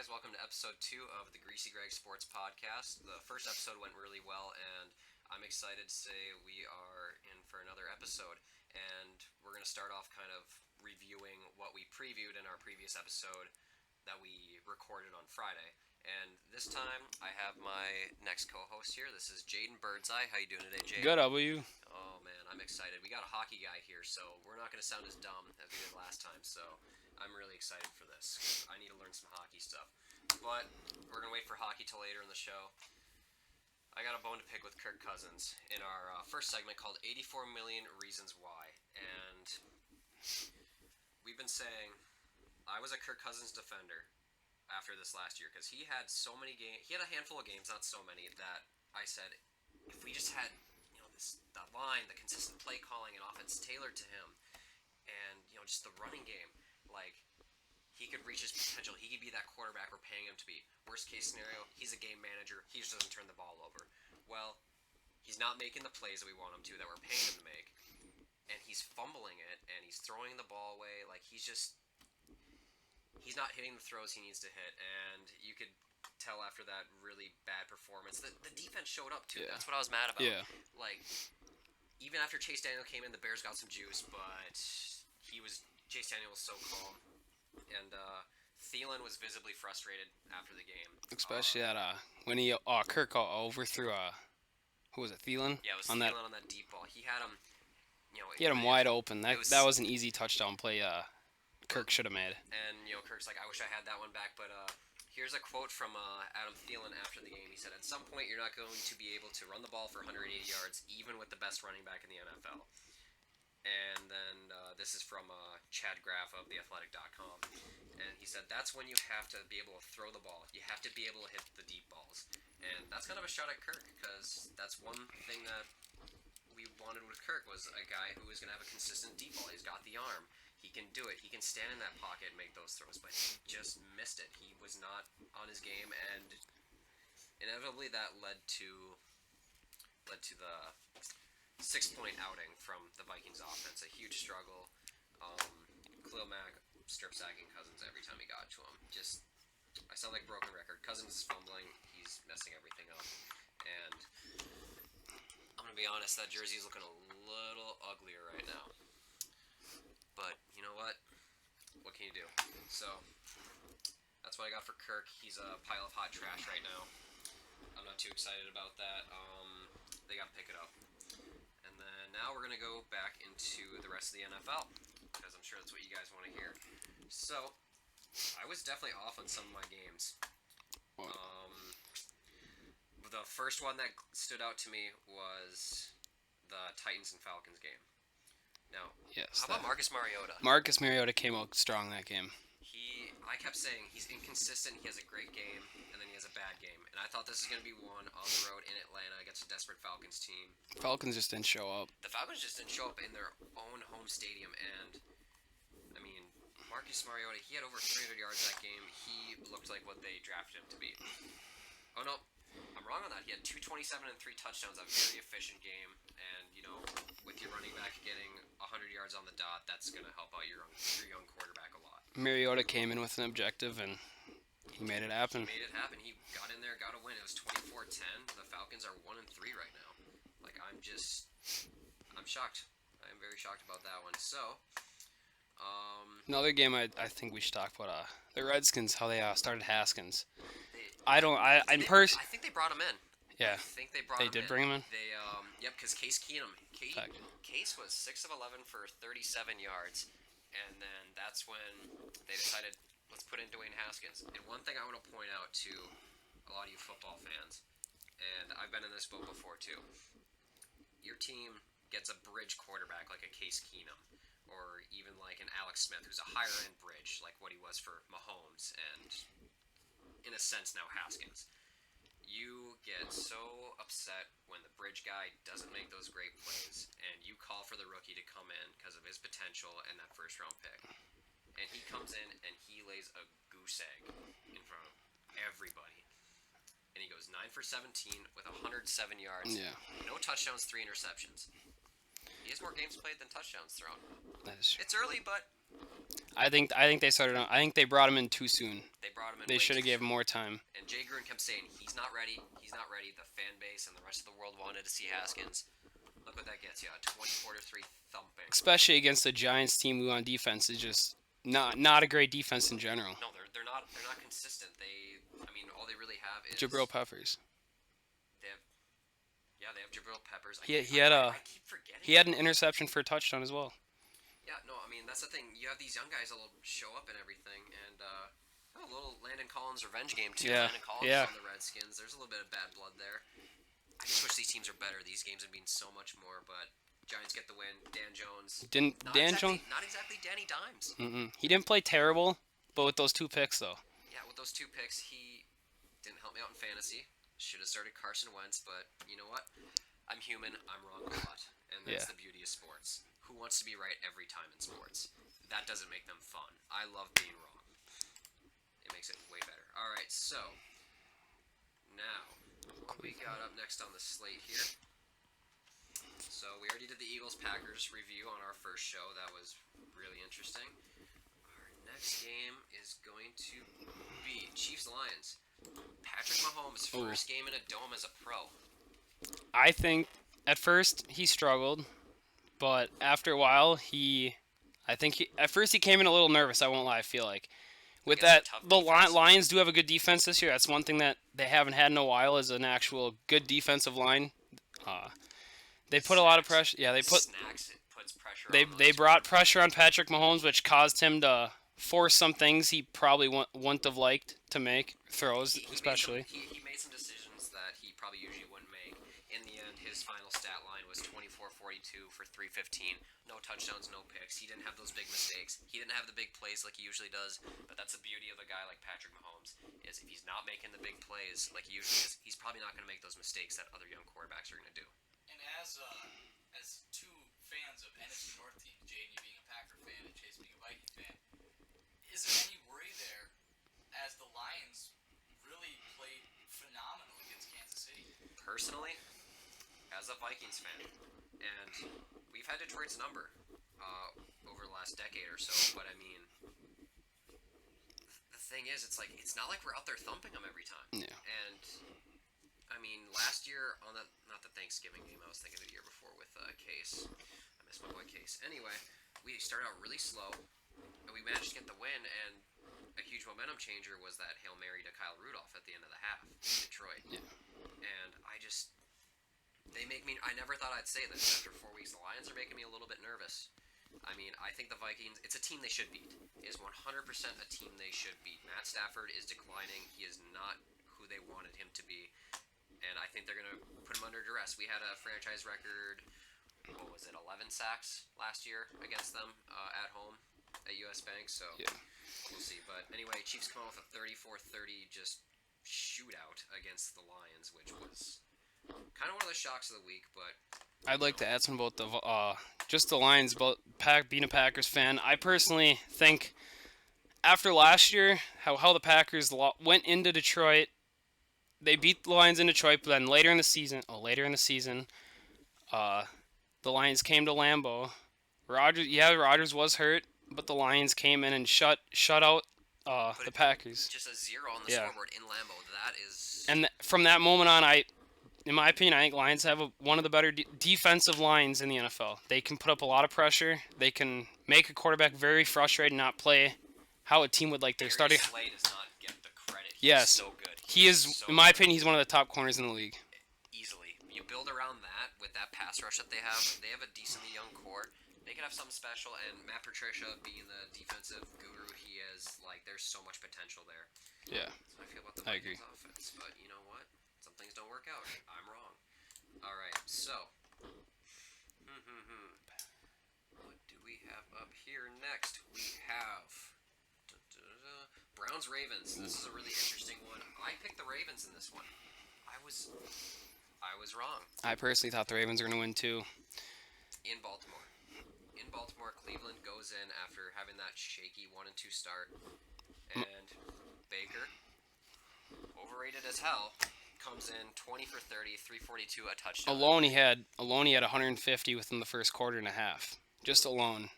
guys. Welcome to episode 2 of the Greasy Greg Sports Podcast. The first episode went really well, and I'm excited to say we are in for another episode. And we're going to start off kind of reviewing what we previewed in our previous episode that we recorded on Friday. And this time, I have my next co-host here. This is Jayden Birdseye. How you doing today, Jayden? Good, how about you? Oh, man, I'm excited. We got a hockey guy here, so we're not going to sound as dumb as we did last time, so I'm really excited for this. I need to learn some hockey stuff. But we're going to wait for hockey till later in the show. I got a bone to pick with Kirk Cousins in our first segment called 84 Million Reasons Why. And we've been saying I was a Kirk Cousins defender after this last year because he had so many games. He had a handful of games, not so many, that I said if we just had that line, the consistent play calling and offense tailored to him, and just the running game, like he could reach his potential. He could be that quarterback we're paying him to be. Worst case scenario, he's a game manager. He just doesn't turn the ball over. Well, he's not making the plays that we want him to, that we're paying him to make, and he's fumbling it, and he's throwing the ball away. Like he's not hitting the throws he needs to hit, and you could tell after that really bad performance. The defense showed up too. Yeah. That's what I was mad about. Yeah. Like even after Chase Daniel came in, the Bears got some juice, but Chase Daniel was so calm, and Thielen was visibly frustrated after the game. Especially when he Kirk overthrew who was it, Thielen? Yeah, it was Thielen on that deep ball. He had him. He had him wide open. That was an easy touchdown play. Kirk should have made. And Kirk's like, I wish I had that one back, but here's a quote from Adam Thielen after the game. He said, "At some point, you're not going to be able to run the ball for 180 yards, even with the best running back in the NFL." And then this is from Chad Graff of theathletic.com. And he said, that's when you have to be able to throw the ball. You have to be able to hit the deep balls. And that's kind of a shot at Kirk, because that's one thing that we wanted with Kirk was a guy who was going to have a consistent deep ball. He's got the arm. He can do it. He can stand in that pocket and make those throws, but he just missed it. He was not on his game, and inevitably that led to the 6-point outing from the Vikings offense. A huge struggle. Khalil Mack strip sacking Cousins every time he got to him. I sound like a broken record. Cousins is fumbling. He's messing everything up. And I'm going to be honest, that jersey is looking a little uglier right now. But you know what? What can you do? So that's what I got for Kirk. He's a pile of hot trash right now. I'm not too excited about that. They got to pick it up. And then now we're going to go back into the rest of the NFL, because I'm sure that's what you guys want to hear. So, I was definitely off on some of my games. The first one that stood out to me was the Titans and Falcons game. Now, how about Marcus Mariota? Marcus Mariota came out strong that game. I kept saying he's inconsistent, he has a great game, and then he has a bad game. And I thought this was going to be one on the road in Atlanta against a desperate Falcons team. Falcons just didn't show up. The Falcons just didn't show up in their own home stadium, and, I mean, Marcus Mariota, he had over 300 yards that game. He looked like what they drafted him to be. Oh, no, I'm wrong on that. He had 227 and 3 touchdowns, a very efficient game, and, with your running back getting 100 yards on the dot, that's going to help out your young quarterback a lot. Mariota came in with an objective, and he made it happen. He got in there, got a win. It was 24-10. The Falcons are 1-3 right now. Like, I'm shocked. I'm very shocked about that one. So, another game I think we should talk about, the Redskins, how they started Haskins. I think they brought him in. Yeah. I think they brought him in. They did bring him in? Yep, because Case was 6 of 11 for 37 yards. And then that's when they decided, let's put in Dwayne Haskins. And one thing I want to point out to a lot of you football fans, and I've been in this boat before too, your team gets a bridge quarterback like a Case Keenum, or even like an Alex Smith, who's a higher-end bridge, like what he was for Mahomes, and in a sense now Haskins. You get so upset when the bridge guy doesn't make those great plays, and you call for the rookie to come in because of his potential and that first-round pick. And he comes in and he lays a goose egg in front of everybody. And he goes 9 for 17 with 107 yards. Yeah. No touchdowns, 3 interceptions. He has more games played than touchdowns thrown. That is true. It's early, but I think they started. I think they brought him in too soon. They brought him in. They should have gave him more time. And Jay Gruden kept saying he's not ready. He's not ready. The fan base and the rest of the world wanted to see Haskins. Look what that gets you, a 24-3 thumping. Especially against the Giants team who on defense is just not a great defense in general. No, they're not consistent. All they really have is Jabril Peppers. They have Jabril Peppers. I keep forgetting. He had an interception for a touchdown as well. Yeah, no, that's the thing. You have these young guys that'll show up and everything, and a little Landon Collins revenge game too. Yeah. Landon Collins on the Redskins. There's a little bit of bad blood there. I just wish these teams are better. These games would mean so much more, but Giants get the win. Dan Jones. Not exactly Danny Dimes. He didn't play terrible, but with those 2 picks though. Yeah, with those 2 picks, he didn't help me out in fantasy. Should have started Carson Wentz, but you know what? I'm human. I'm wrong a lot, and that's the beauty of sports. Who wants to be right every time in sports? That doesn't make them fun. I love being wrong. It makes it way better. All right, so now what we got up next on the slate here. So we already did the Eagles-Packers review on our first show. That was really interesting. Our next game is going to be Chiefs-Lions. Patrick Mahomes' first game in a dome as a pro. I think at first he struggled, but after a while at first he came in a little nervous. I won't lie. I feel like with that the Lions do have a good defense this year. That's one thing that they haven't had in a while is an actual good defensive line. They put a lot of pressure. Yeah, they puts pressure. They brought pressure on Patrick Mahomes, which caused him to force some things he probably wouldn't have liked to make throws, especially. He made some decisions that he probably usually wouldn't make. In the end, his final stat line was 24-42 for 315. No touchdowns, no picks. He didn't have those big mistakes. He didn't have the big plays like he usually does. But that's the beauty of a guy like Patrick Mahomes is if he's not making the big plays like he usually is, he's probably not going to make those mistakes that other young quarterbacks are going to do. And as 2 fans of NFC North team, Jayden, you being a Packer fan and Chase being a Viking fan, is there any worry there as the Lions really played phenomenal against Kansas City? Personally, as a Vikings fan, and we've had Detroit's number over the last decade or so, but the thing is, it's not like we're out there thumping them every time. Yeah. And last year on not the Thanksgiving game, I was thinking of the year before with Case. I miss my boy Case. Anyway, we started out really slow, and we managed to get the win, and a huge momentum changer was that Hail Mary to Kyle Rudolph at the end of the half in Detroit. Yeah. And they make me, I never thought I'd say this after 4 weeks. The Lions are making me a little bit nervous. I think the Vikings, it's a team they should beat. It is 100% a team they should beat. Matt Stafford is declining. He is not who they wanted him to be. And I think they're going to put him under duress. We had a franchise record, 11 sacks last year against them at home at US Bank. So we'll see. But anyway, Chiefs come out with a 34-30 just shootout against the Lions, which was kind of one of the shocks of the week. But I'd like to add something about just the Lions, about being a Packers fan. I personally think after last year, how the Packers went into Detroit, they beat the Lions in Detroit, but then later in the season, the Lions came to Lambeau. Rodgers was hurt, but the Lions came in and shut out the Packers. Just a 0 on the scoreboard in Lambeau. That is. And from that moment on, in my opinion, I think Lions have one of the better defensive lines in the NFL. They can put up a lot of pressure. They can make a quarterback very frustrated and not play how a team would like their starting. Slate does not get the credit. Yes. He's so good. He is, in my opinion, he's one of the top corners in the league. Easily. You build around that with that pass rush that they have. They have a decently young core. They could have something special, and Matt Patricia being the defensive guru he is, there's so much potential there. Yeah. That's how I feel about the Vikings offense. But you know what? Some things don't work out. I'm wrong. All right, so what do we have up here next? We have Browns-Ravens. This is a really interesting one. I picked the Ravens in this one. I was wrong. I personally thought the Ravens were going to win too. In Baltimore, Cleveland goes in after having that shaky 1-2 start, and Baker, overrated as hell, comes in 20 for 30, 342, a touchdown. Alone he had 150 within the first quarter and a half. Just alone.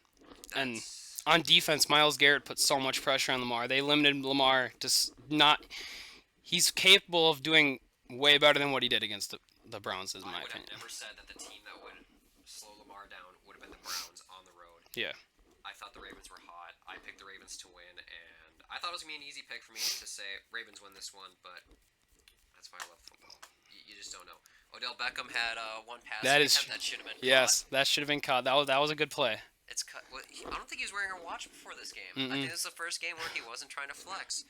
And on defense, Myles Garrett put so much pressure on Lamar. They limited Lamar to not. He's capable of doing way better than what he did against the Browns, is my opinion. I would have never said that the team that would slow Lamar down would have been the Browns on the road. Yeah. I thought the Ravens were hot. I picked the Ravens to win, and I thought it was going to be an easy pick for me to say Ravens win this one, but that's why I love football. You just don't know. Odell Beckham had one pass. That should have been caught. Yes, that should have been caught. That was a good play. It's cut. Well, I don't think he was wearing a watch before this game. Mm-mm. I think this is the first game where he wasn't trying to flex.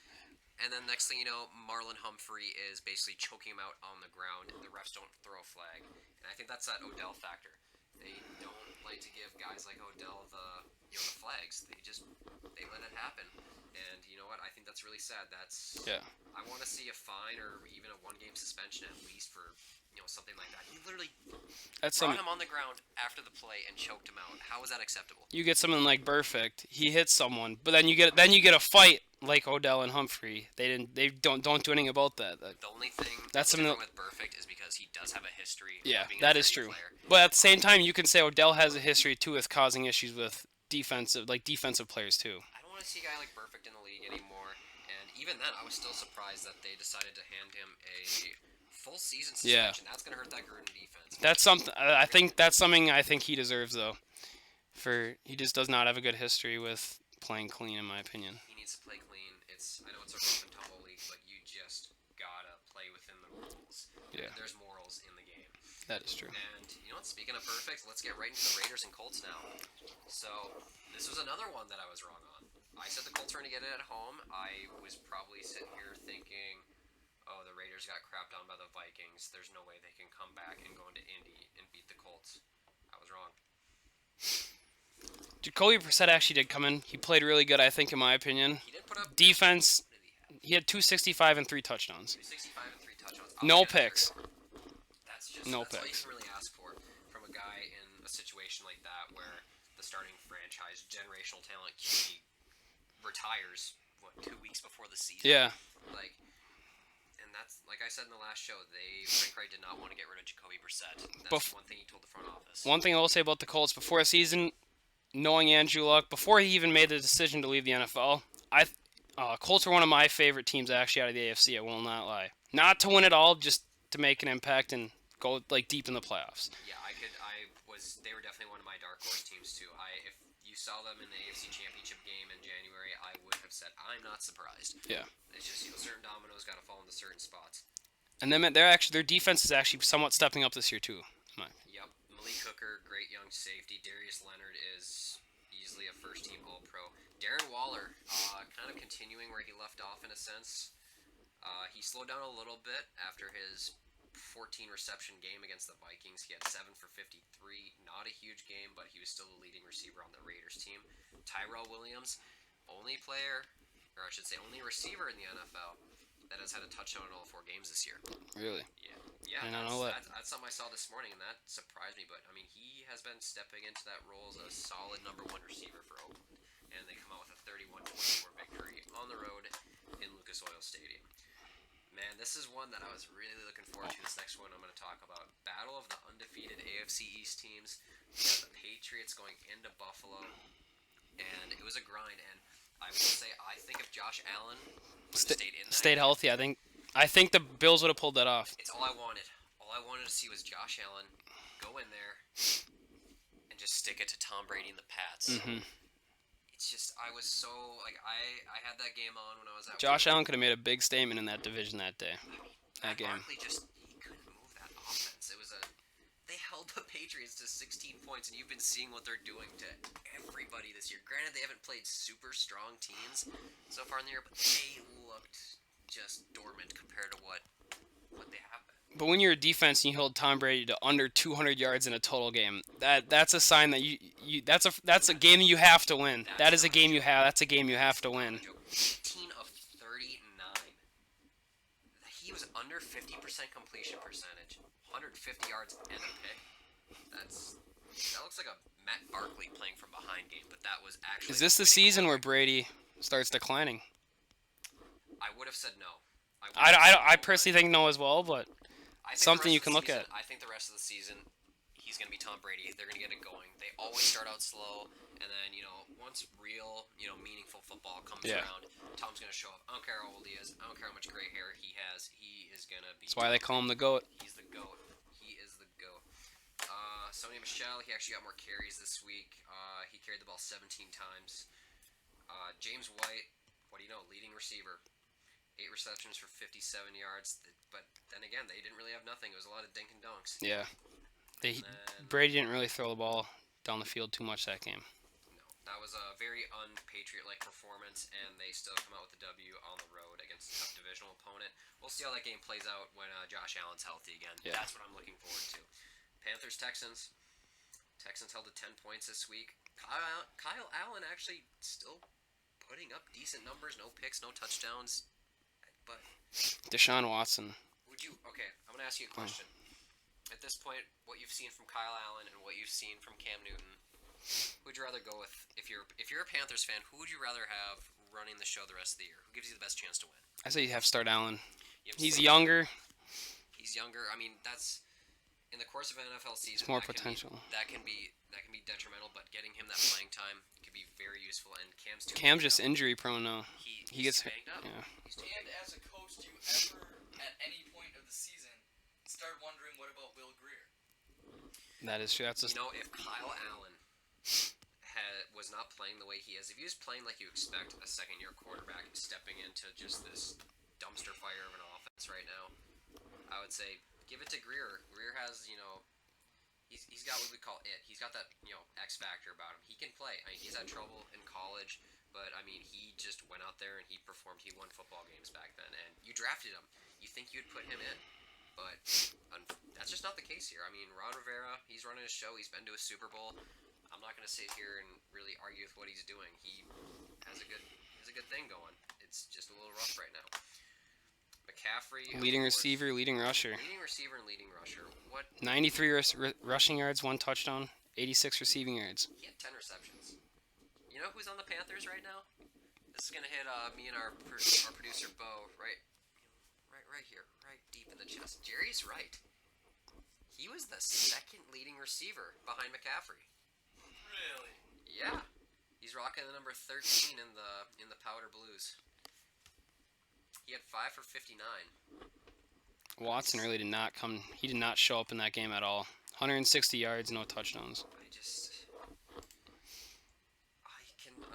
And then next thing you know, Marlon Humphrey is basically choking him out on the ground, and the refs don't throw a flag. And I think that's that Odell factor. They don't like to give guys like Odell the flags. They let it happen. And you know what? I think that's really sad. I want to see a fine or even a 1-game suspension at least for something like that. He literally brought him on the ground after the play and choked him out. How is that acceptable? You get something like Perfect. He hits someone, but then you get a fight like Odell and Humphrey. They don't do anything about that. The only thing that's different with Perfect is because he does have a history. Yeah, of being that a is true. player. But at the same time, you can say Odell has a history too with causing issues with defensive players too. I don't want to see a guy like Perfect in the league anymore. And even then, I was still surprised that they decided to hand him a full season suspension. Yeah. That's gonna hurt that Gruden defense. That's something. I think that's something I think he deserves though. He just does not have a good history with playing clean, in my opinion. He needs to play clean. I know it's a rough and tumble league, but you just gotta play within the rules. Yeah. There's morals in the game. That is true. And you know what? Speaking of Perfect, let's get right into the Raiders and Colts now. So this was another one that I was wrong on. I said the Colts were going to get it at home. I was probably sitting here thinking, oh, the Raiders got crapped on by the Vikings. There's no way they can come back and go into Indy and beat the Colts. I was wrong. Jacoby Brissett actually did come in. He played really good, I think, in my opinion. He did put up defense. He had 265 and 3 touchdowns. 265 and 3 touchdowns. No picks. That's no picks. All you can really ask for from a guy in a situation like that where the starting franchise generational talent QB retires 2 weeks before the season. Yeah. And that's like I said in the last show. Frank Wright did not want to get rid of Jacoby Brissett. That's one thing he told the front office. One thing I will say about the Colts before the season, knowing Andrew Luck, before he even made the decision to leave the NFL, Colts were one of my favorite teams actually out of the AFC. I will not lie. Not to win it all, just to make an impact and go deep in the playoffs. Yeah, they were definitely one of my dark horse teams too. If you saw them in the AFC Championship game in January, I would have said I'm not surprised. Yeah. It's just certain dominoes got to fall into certain spots. And then their defense is actually somewhat stepping up this year too. Yep, Malik Hooker, great young safety. Darius Leonard is easily a first-team All-Pro. Darren Waller, kind of continuing where he left off in a sense. He slowed down a little bit after his 14-reception game against the Vikings. He had 7 for 53. Not a huge game, but he was still the leading receiver on the Raiders team. Tyrell Williams, only receiver in the NFL that has had a touchdown in all 4 games this year. Really? Yeah. I don't know that. That's something I saw this morning, and that surprised me. But I mean, he has been stepping into that role as a solid number 1 receiver for Oakland, and they come out with a 31-24 victory on the road in Lucas Oil Stadium. Man, this is one that I was really looking forward to. This next one I'm going to talk about. Battle of the undefeated AFC East teams. We got the Patriots going into Buffalo, and it was a grind. And I will say, I think if Josh Allen stayed healthy, I think the Bills would have pulled that off. It's all I wanted. All I wanted to see was Josh Allen go in there and just stick it to Tom Brady and the Pats. Mm-hmm. It's just, I was so, I had that game on when I was at Josh Allen could have made a big statement in that division that day. That game. Barkley he couldn't move that offense. They held the Patriots to 16 points, and you've been seeing what they're doing to everybody this year. Granted, they haven't played super strong teams so far in the year, but they looked just dormant compared to what they have been. But when you're a defense and you hold Tom Brady to under 200 yards in a total game, that's a sign that that's a game you have to win. That's a game you have to win. 18 of 39. He was under 50% completion percentage, 150 yards and a pick. That looks like a Matt Barkley playing from behind game, but that was actually. Is this the season where Brady starts declining? I would have said no. I personally think no as well, but something you can look at. I think the rest of the season, he's he's going to be Tom Brady. They're going to get it going. They always start out slow, and then, once real, meaningful football comes around, Tom's going to show up. I don't care how old he is. I don't care how much gray hair he has. He is going to be... That's why they call him the GOAT. He's the GOAT. He is the GOAT. Sony Michel, he actually got more carries this week. He carried the ball 17 times. James White, what do you know, leading receiver. 8 receptions for 57 yards. But then again, they didn't really have nothing. It was a lot of dink and dunks. Yeah. Brady didn't really throw the ball down the field too much that game. No, that was a very unpatriot-like performance, and they still come out with the W on the road against a tough divisional opponent. We'll see how that game plays out when Josh Allen's healthy again. Yeah. That's what I'm looking forward to. Panthers-Texans. Texans held to 10 points this week. Kyle Allen actually still putting up decent numbers. No picks, no touchdowns. But Deshaun Watson. Okay, I'm going to ask you a question. At this point, what you've seen from Kyle Allen and what you've seen from Cam Newton, who would you rather go with? If you're a Panthers fan, who would you rather have running the show the rest of the year? Who gives you the best chance to win? I say you have to start Allen. He's younger. He's younger. I mean, that's in the course of an NFL season. It's more potential. That can be detrimental, but getting him that playing time could be very useful. And Cam's just injury prone now. He gets banged up. Yeah. And as a coach, do you ever, at any point of the season, start wondering what about Will Greer? That is true. That's if Kyle Allen was not playing the way he is, if he was playing like you expect a second-year quarterback stepping into just this dumpster fire of an offense right now, I would say give it to Greer. Greer has, he's got what we call it. He's got that, X factor about him. He can play. I mean, he's had trouble in college, but I mean, he just went out there and he performed. He won football games back then, and you drafted him. You think you'd put him in, but that's just not the case here. I mean, Ron Rivera, he's running a show. He's been to a Super Bowl. I'm not going to sit here and really argue with what he's doing. He has a good thing going. It's just a little rough right now. McCaffrey, leading receiver, leading rusher. Leading receiver and leading rusher. What? 93 rushing yards, 1 touchdown, 86 receiving yards. He had 10 receptions. You know who's on the Panthers right now? This is gonna hit me and our producer Bo right here, right deep in the chest. Jerry's right. He was the second leading receiver behind McCaffrey. Really? Yeah. He's rocking the number 13 in the powder blues. He had 5 for 59. Watson really did not come. He did not show up in that game at all. 160 yards, no touchdowns.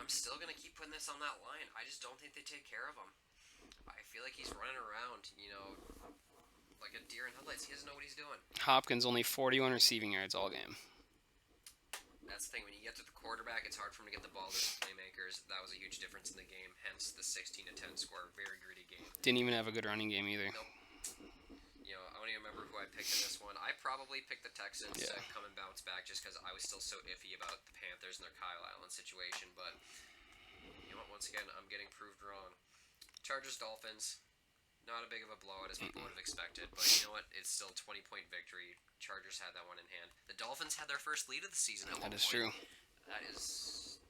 I'm still gonna keep putting this on that line. I just don't think they take care of him. I feel like he's running around, like a deer in headlights. He doesn't know what he's doing. Hopkins only 41 receiving yards all game. That's the thing. When you get to the quarterback, it's hard for him to get the ball to the playmakers. That was a huge difference in the game. Hence the 16-10 score. Very gritty game. Didn't even have a good running game either. Nope. I don't even remember who I picked in this one. I probably picked the Texans to come and bounce back just because I was still so iffy about the Panthers and their Kyle Allen situation. But, once again, I'm getting proved wrong. Chargers-Dolphins. Not a big of a blowout as people would have expected, but you know what? It's still a 20-point victory. Chargers had that one in hand. The Dolphins had their first lead of the season at one point. That is true. That is...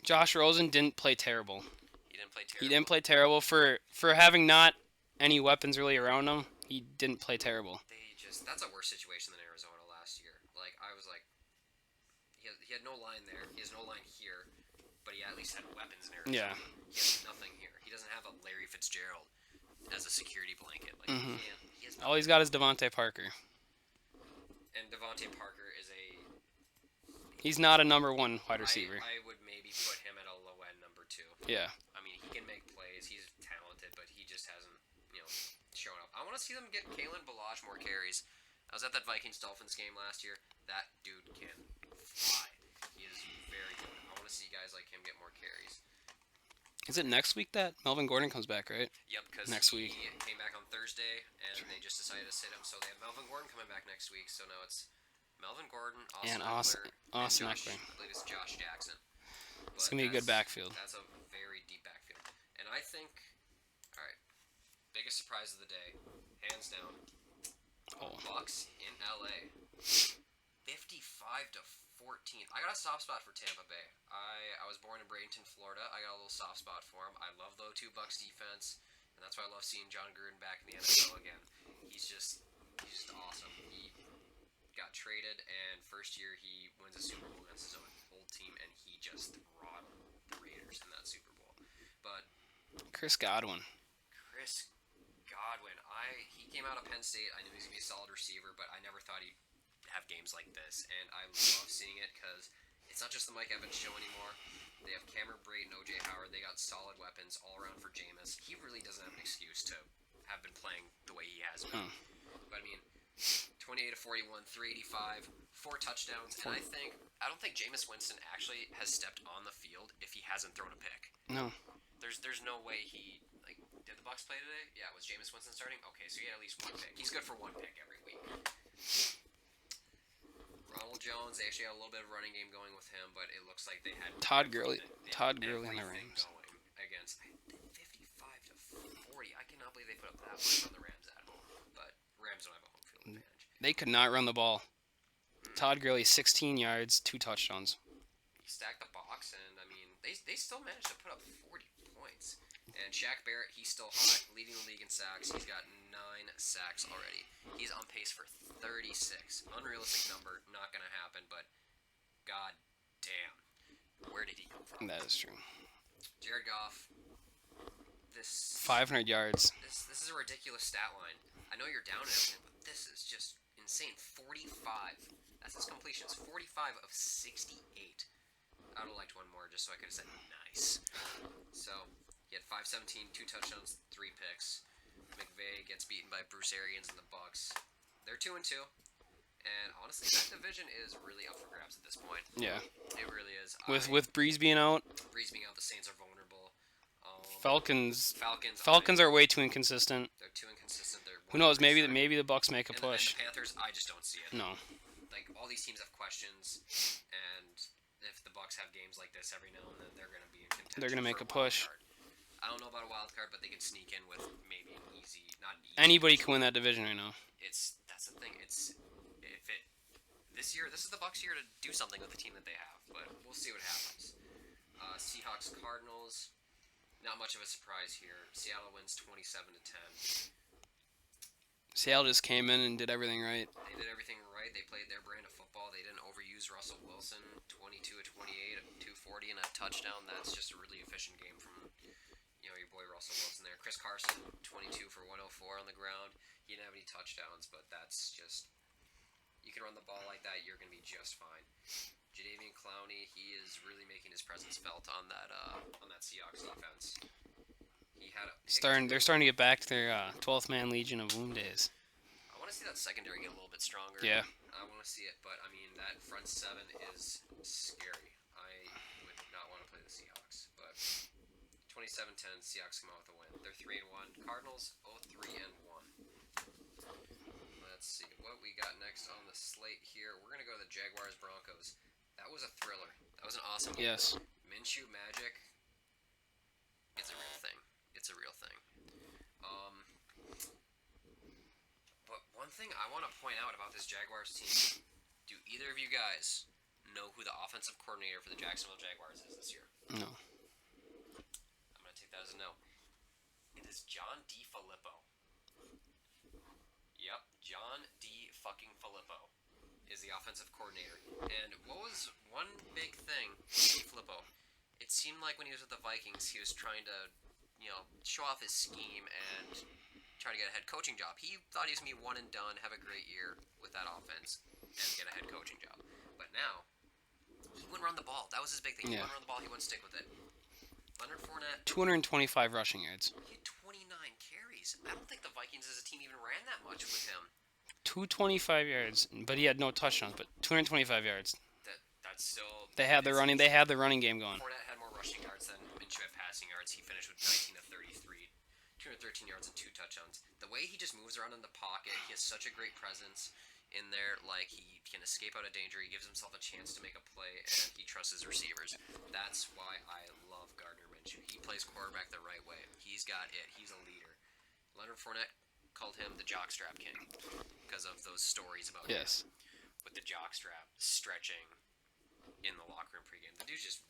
Josh Rosen didn't play terrible. He didn't play terrible. He didn't play terrible for having not any weapons really around him. He didn't play terrible. That's a worse situation than Arizona last year. He had no line there. He has no line here, but he at least had weapons in Arizona. Yeah. He has nothing here. He doesn't have a Larry Fitzgerald as a security blanket. All he's got is Devontae Parker. And Devontae Parker is He's not a number 1 wide receiver. I would maybe put him at a low-end number 2. Yeah. I mean, he can make plays. He's talented, but he just hasn't, shown up. I want to see them get Kalen Ballage more carries. I was at that Vikings-Dolphins game last year. That dude can fly. He is very good. I want to see guys like him get more carries. Is it next week that Melvin Gordon comes back, right? Yep, because he came back on Thursday, and they just decided to sit him. So they have Melvin Gordon coming back next week. So now it's Melvin Gordon, Austin Eckler. I believe it's Josh Jackson. It's going to be a good backfield. That's a very deep backfield. And I think, all right, biggest surprise of the day, hands down, Bucks in LA. 55-14. I got a soft spot for Tampa Bay. I was born in Bradenton, Florida. I got a little soft spot for him. I love the 2 Bucks defense, and that's why I love seeing John Gruden back in the NFL again. He's just awesome. got traded, and first year he wins a Super Bowl against his old team, and he just throttled the Raiders in that Super Bowl. But Chris Godwin. He came out of Penn State. I knew he was going to be a solid receiver, but I never thought he'd have games like this. And I love seeing it because it's not just the Mike Evans show anymore. They have Cameron Brate and O.J. Howard. They got solid weapons all around for Jameis. He really doesn't have an excuse to have been playing the way he has been. But, I mean, 28 to 41, 385, 4 touchdowns. And I don't think Jameis Winston actually has stepped on the field if he hasn't thrown a pick. No. There's no way he... Did the Bucs play today? Yeah, was Jameis Winston starting? Okay, so he had at least 1 pick. He's good for 1 pick every week. Ronald Jones, they actually had a little bit of running game going with him, but it looks like they had Todd Gurley on the Rams going against 55 to 40. I cannot believe they put up that much on the Rams at home. But Rams don't have a home field advantage. They could not run the ball. Todd Gurley, 16 yards, 2 touchdowns. He stacked the box, and I mean, they still managed to put up 40 points. And Shaq Barrett, he's still hot, leading the league in sacks. He's got 9 sacks already. He's on pace for 36. Unrealistic number, not going to happen, but god damn. Where did he come from? That is true. Jared Goff, 500 yards. This is a ridiculous stat line. I know you're down and everything, but this is just insane. 45. That's his completions. 45 of 68. I would have liked one more just so I could have said nice. So... He had 517, 2 touchdowns, 3 picks. McVay gets beaten by Bruce Arians and the Bucs. They're 2-2, and honestly, that division is really up for grabs at this point. Yeah, it really is. With Breeze being out, the Saints are vulnerable. Falcons are way too inconsistent. They're too inconsistent. Who knows? Maybe the Bucs make a push. And the Panthers, I just don't see it. No. Like all these teams have questions, and if the Bucs have games like this every now and then, they're going to be in contention. They're going to make a push. I don't know about a wild card, but they can sneak in with maybe an easy, not an easy. Anybody can win that division right now. That's the thing. This is the Bucs year to do something with the team that they have, but we'll see what happens. Seahawks Cardinals, not much of a surprise here. Seattle wins 27 to 10. Seattle just came in and did everything right. They did everything right. They played their brand of football. They didn't overuse Russell Wilson. 22 to 28, 240 and a touchdown. That's just a really efficient game from your boy Russell Wilson there. Chris Carson, 22 for 104 on the ground. He didn't have any touchdowns, but that's just... You can run the ball like that, you're going to be just fine. Jadeveon Clowney, he is really making his presence felt on that Seahawks offense. They're starting to get back to their 12th man Legion of Boom days. I want to see that secondary get a little bit stronger. Yeah. I want to see it, but I mean, that front 7 is scary. I would not want to play the Seahawks, but 27-10, Seahawks come out with a win. They're 3-1. Cardinals 0-3-1. Let's see what we got next on the slate here. We're gonna go to the Jaguars Broncos. That was a thriller. That was an awesome game. Yes. Minshew magic. It's a real thing. It's a real thing. But one thing I want to point out about this Jaguars team: do either of you guys know who the offensive coordinator for the Jacksonville Jaguars is this year? No. I'm gonna take that as a no. It is John DeFilippo. Yep, John DeFilippo is the offensive coordinator. And what was one big thing with DeFilippo? It seemed like when he was with the Vikings, he was trying to, show off his scheme and try to get a head coaching job. He thought he was going to be one and done, have a great year with that offense, and get a head coaching job. But now, he wouldn't run the ball. That was his big thing. He wouldn't run the ball. He wouldn't stick with it. Leonard Fournette. 225 rushing yards. He had 29 carries. I don't think the Vikings as a team even ran that much with him. 225 yards, but he had no touchdowns. But 225 yards. That's still. They had the running. They had the running game going. Fournette had more rushing yards than Minshew had passing yards. He finished with 19 of 33, 213 yards and 2 touchdowns. The way he just moves around in the pocket, he has such a great presence in there. Like, he can escape out of danger. He gives himself a chance to make a play, and he trusts his receivers. That's why I love Gardner Minshew. He plays quarterback the right way. He's got it. He's a leader. Leonard Fournette called him the jockstrap king because of those stories about him with the jockstrap stretching in the locker room pregame. The dude's just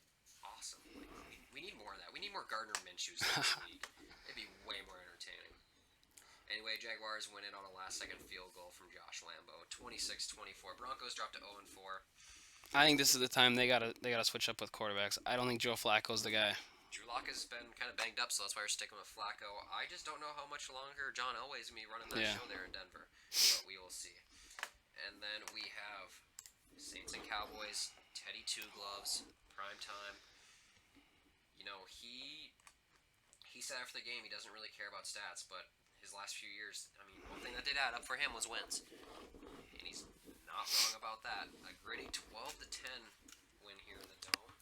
awesome. Like, we need more of that. We need more Gardner Minshews in this league. It'd be way more entertaining. Anyway, Jaguars win it on a last-second field goal from Josh Lambo, 26-24. Broncos dropped to 0-4. I think this is the time they gotta switch up with quarterbacks. I don't think Joe Flacco's the guy. Drew Lock has been kind of banged up, so that's why we're sticking with Flacco. I just don't know how much longer John Elway's going to be running that show there in Denver, but we will see. And then we have Saints and Cowboys, Teddy Two Gloves, prime time. You know, he said after the game he doesn't really care about stats, but his last few years, I mean, one thing that did add up for him was wins. And he's not wrong about that. A gritty 12-10 win here in the Dome.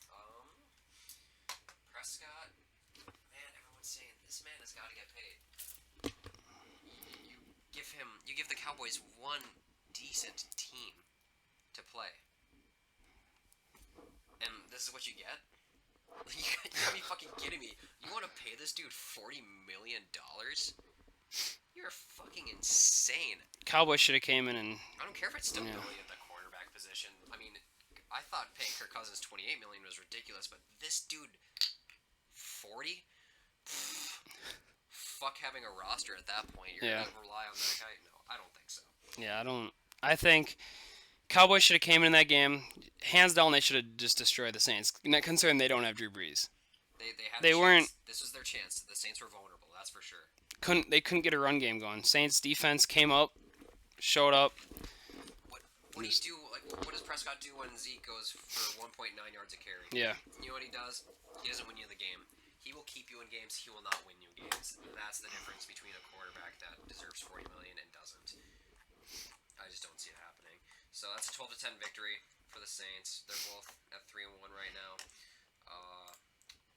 Prescott, man, everyone's saying this man has got to get paid. You give the Cowboys one decent team to play, and this is what you get. You gotta be fucking kidding me. You want to pay this dude $40 million? You're fucking insane. Cowboys should have came in and. I don't care if it's stability at the cornerback position. I mean, I thought paying Kirk Cousins $28 million was ridiculous, but this dude. 40? Fuck having a roster at that point. You're going to rely on that guy? No, I don't think so. Yeah, I don't. I think Cowboys should have came in that game. Hands down, they should have just destroyed the Saints. Not concerned they don't have Drew Brees. They weren't. This was their chance. The Saints were vulnerable, that's for sure. They couldn't get a run game going. Saints defense came up, showed up. What do you do? Like, what does Prescott do when Zeke goes for 1.9 yards a carry? Yeah. You know what he does? He doesn't win you the game. He will keep you in games. He will not win you games. That's the difference between a quarterback that deserves $40 million and doesn't. I just don't see it happening. So that's a 12-10 victory for the Saints. They're both at 3-1 right now.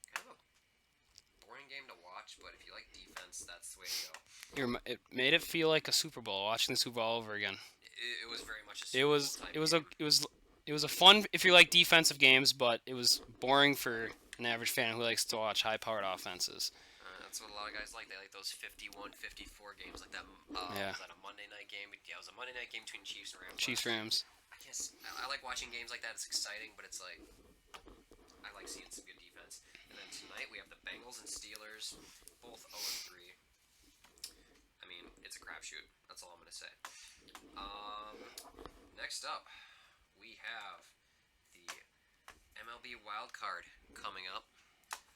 Kind of a boring game to watch, but if you like defense, that's the way to go. It made it feel like a Super Bowl. Watching the Super Bowl all over again. It was very much a Super Bowl type game. It was a fun if you like defensive games, but it was boring for an average fan who likes to watch high-powered offenses. That's what a lot of guys like. They like those 51-54 games, like that. Was that a Monday night game? Yeah, it was a Monday night game between Chiefs and Rams. Chiefs-Rams. I guess I like watching games like that. It's exciting, but it's like I like seeing some good defense. And then tonight we have the Bengals and Steelers, both 0-3. I mean, it's a crapshoot. That's all I'm gonna say. Next up, we have the MLB Wildcard coming up.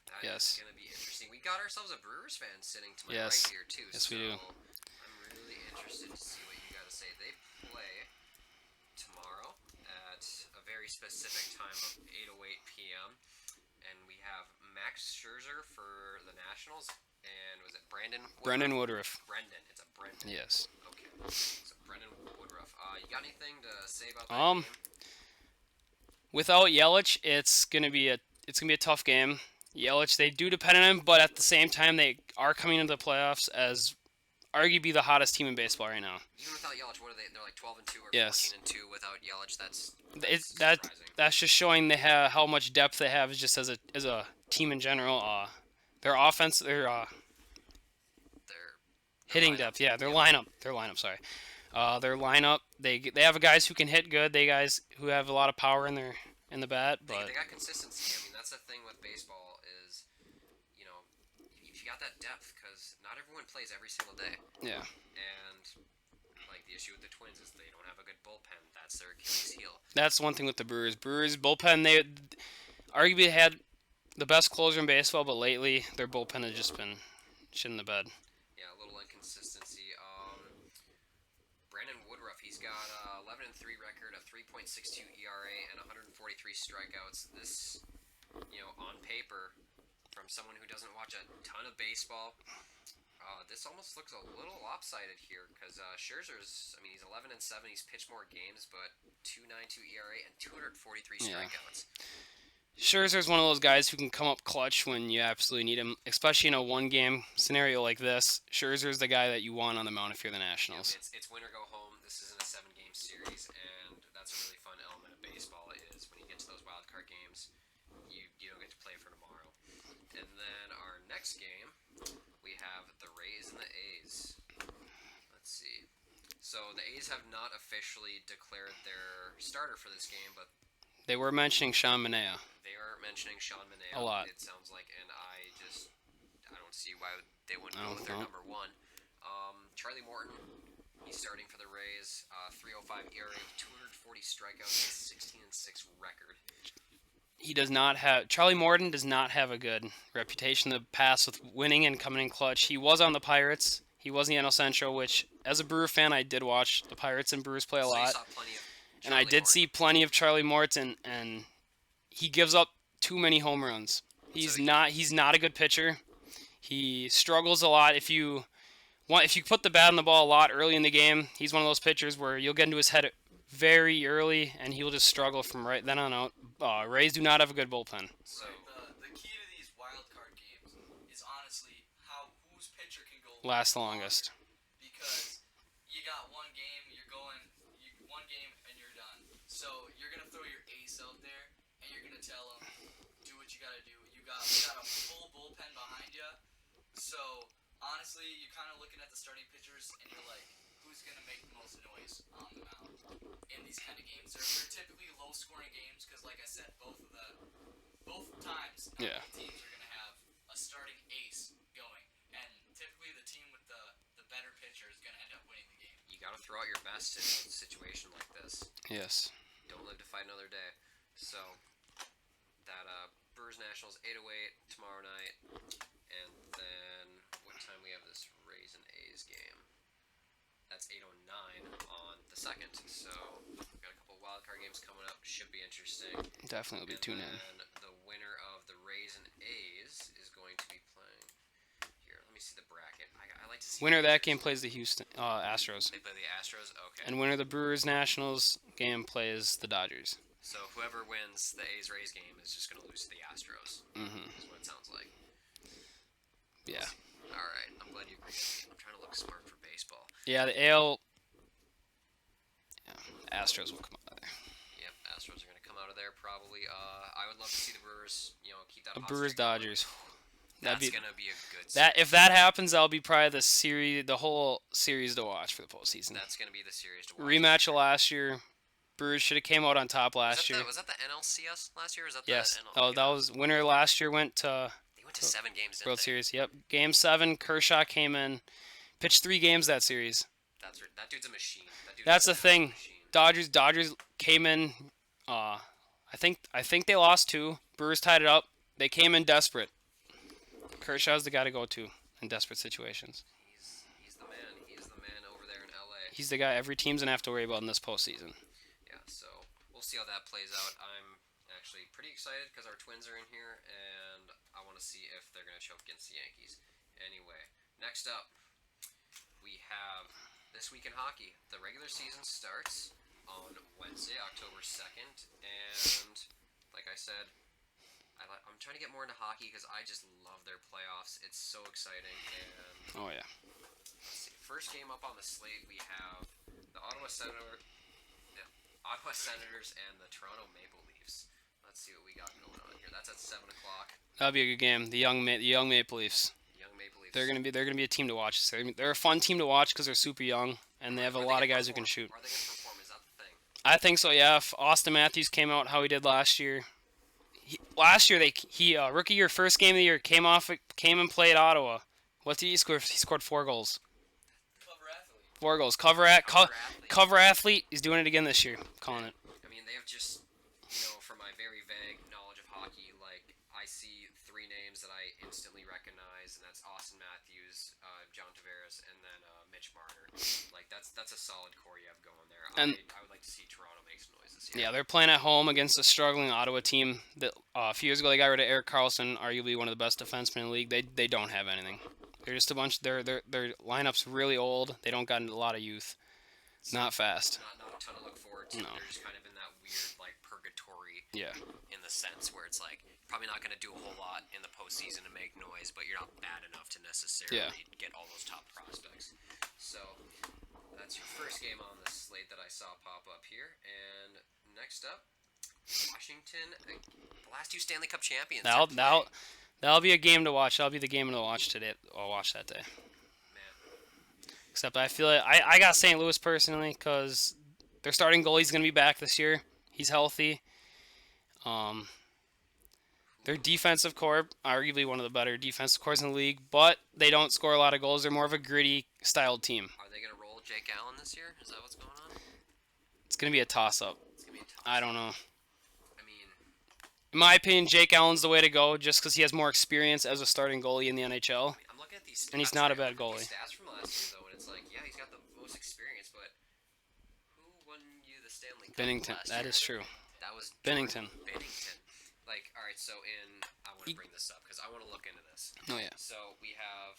That is going to be interesting. We got ourselves a Brewers fan sitting to my right here, too. Yes, we do. I'm really interested to see what you got to say. They play tomorrow at a very specific time of 8:08 p.m. And we have Max Scherzer for the Nationals. And was it Brandon Woodruff? Brendan Woodruff. Brendan. It's a Brendan. Yes. Okay. So Brendan Woodruff. You got anything to say about that game? Without Yelich, it's gonna be a tough game. Yelich, they do depend on him, but at the same time, they are coming into the playoffs as arguably the hottest team in baseball right now. Even without Yelich, what are they? They're like 12-2 or 14-2 without Yelich. That's that's just showing they have how much depth they have just as a team in general. Their offense, their hitting depth, their lineup. Sorry, their lineup. They have guys who can hit good. They guys who have a lot of power in the bat. But they got consistency. I mean, that's the thing with baseball is, you know, if you got that depth, because not everyone plays every single day. Yeah. And like the issue with the Twins is they don't have a good bullpen. That's their Achilles heel. That's one thing with the Brewers. Brewers bullpen, they arguably had the best closer in baseball, but lately their bullpen has just been shit in the bed. Yeah, a little inconsistency. Brandon Woodruff, he's got 11-3 record, a 3.62 ERA, and 143 strikeouts. This, you know, on paper, from someone who doesn't watch a ton of baseball, this almost looks a little lopsided here because Scherzer's, I mean, he's 11-7. He's pitched more games, but 2.92 ERA and 243 strikeouts. Scherzer's one of those guys who can come up clutch when you absolutely need him, especially in a one-game scenario like this. Scherzer's the guy that you want on the mound if you're the Nationals. It's win or go home. This isn't a 7-game series, and that's a really fun element of baseball is when you get to those wild card games, you don't get to play for tomorrow. And then our next game, we have the Rays and the A's. Let's see. So the A's have not officially declared their starter for this game, but they were mentioning Sean Manaea. They are mentioning Sean Manaea a lot. It sounds like, and I don't see why they wouldn't go with their number one. Charlie Morton, he's starting for the Rays. 3.05 ERA with 240 strikeouts, 16-6 record. He does not have Charlie Morton does not have a good reputation in the past with winning and coming in clutch. He was on the Pirates. He was in the NL Central, which as a Brewer fan, I did watch the Pirates and Brewers play a lot. You saw plenty of and I did see plenty of Charlie Morton, and he gives up too many home runs. He's not a good pitcher. He struggles a lot. If you put the bat on the ball a lot early in the game, he's one of those pitchers where you'll get into his head very early, and he will just struggle from right then on out. Rays do not have a good bullpen. So the key to these wild card games is honestly whose pitcher can go last longest. Because you got one game, one game and you're done. So you're gonna throw your ace out there, and you're gonna tell him, do what you gotta do. We got a full bullpen behind you. So honestly, you're kind of looking at the starting pitchers, and you're like, who's gonna make the most noise on the mound in these kind of games? They're typically low-scoring games because, like I said, both times teams are gonna have a starting ace going, and typically the team with the better pitcher is gonna end up winning the game. You gotta throw out your best in a situation like this. Yes. Don't live to fight another day. So that Brewers Nationals 8:08 tomorrow night, and then what time we have this Rays and A's game? That's 8:09 on the 2nd. So we've got a couple wild card games coming up. Should be interesting. Definitely will be tuned in. And the winner of the Rays and A's is going to be playing. Here, let me see the bracket. I like to see. Winner of that game plays the Houston Astros. They play the Astros. Okay. And winner of the Brewers Nationals game plays the Dodgers. So whoever wins the A's Rays game is just going to lose to the Astros. Mm-hmm. Is what it sounds like. Yeah. All right. I'm glad you agree. I'm trying to look smart for baseball. Yeah, the AL. Yeah, Astros will come out of there. Yep, Astros are going to come out of there probably. I would love to see the Brewers, keep that. Brewers Dodgers. That's going to be a good. If that happens, that'll be probably the whole series to watch for the postseason. That's going to be the series to watch. Rematch of last year. Brewers should have came out on top last year. Was that the NLCS last year? Or was that yes. The NL? That was winner last year. Went to. They went to 7 games. Didn't World they? Series. Yep. Game 7. Kershaw came in, pitched 3 games that series. That dude's a machine. That's the thing. Dodgers came in. I think they lost 2. Brewers tied it up. They came in desperate. Kershaw's the guy to go to in desperate situations. He's the man. He's the man over there in LA. He's the guy every team's gonna have to worry about in this postseason. Yeah. So we'll see how that plays out. I'm actually pretty excited because our Twins are in here, and I want to see if they're gonna choke against the Yankees. Anyway, next up, we have this week in hockey. The regular season starts on Wednesday, October 2nd, and like I said, I'm trying to get more into hockey because I just love their playoffs. It's so exciting. And Oh yeah. let's see, first game up on the slate, we have the Ottawa Senators and the Toronto Maple Leafs. Let's see what we got going on here. That's at 7 o'clock. That'll be a good game. The young Maple Leafs. Young Maple Leafs. They're gonna be a team to watch. They're a fun team to watch because they're super young and they have a lot of guys who can shoot. Are they gonna perform? Is that the thing? I think so. Yeah. If Austin Matthews came out how he did last year. Last year he rookie year, first game of the year, came and played Ottawa. What did he score? He scored 4 goals. Cover athlete. 4 goals. Cover athlete. He's doing it again this year. Calling it. I mean, they have just, from my very vague knowledge of hockey, I see 3 names that I instantly recognize, and that's Austin Matthews, John Tavares, and then Mitch Marner. That's a solid core you have going there. And I would like to see Toronto make some noise this year. yeah, they're playing at home against a struggling Ottawa team. That a few years ago they got rid of Erik Karlsson, arguably one of the best defensemen in the league. They don't have anything. They're just a bunch. Their lineup's really old. They don't got a lot of youth. Not fast. Not a ton to look forward to. No. They're just kind of in that weird purgatory. Yeah. In the sense where it's probably not going to do a whole lot in the postseason to make noise, but you're not bad enough to necessarily get all those top prospects. So that's your first game on the slate that I saw pop up here. And next up, Washington, the last 2 Stanley Cup champions. That'll be a game to watch. That'll be the game to watch today. I'll watch that day. Man. Except I feel I got St. Louis personally because their starting goalie's going to be back this year. He's healthy. Their defensive core, arguably one of the better defensive cores in the league, but they don't score a lot of goals. They're more of a gritty styled team. Are they going to roll Jake Allen this year? Is that what's going on? It's going to be a toss-up. I don't know. I mean, in my opinion, Jake Allen's the way to go just because he has more experience as a starting goalie in the NHL. I'm looking at these stats, and he's not a bad goalie. Stats from last year, though, and it's like, yeah, he's got the most experience, but who won you the Stanley Cup Binnington. last That year? is true. That was Binnington. Like, all right, so I want to bring this up because I want to look into this. Oh, yeah. So we have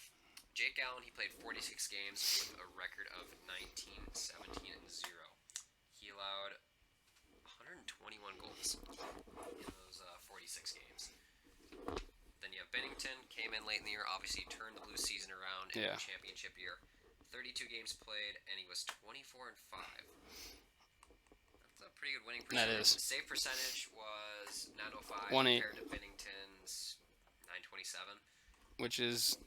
Jake Allen. He played 46 games with a record of 19, 17, and 0. He allowed 121 goals in those 46 games. Then you have Binnington, came in late in the year, obviously turned the Blues season around in the championship year. 32 games played, and he was 24 and 5. That's a pretty good winning percentage. That is. Save percentage was 905 1-8. compared to Binnington's 927. Which is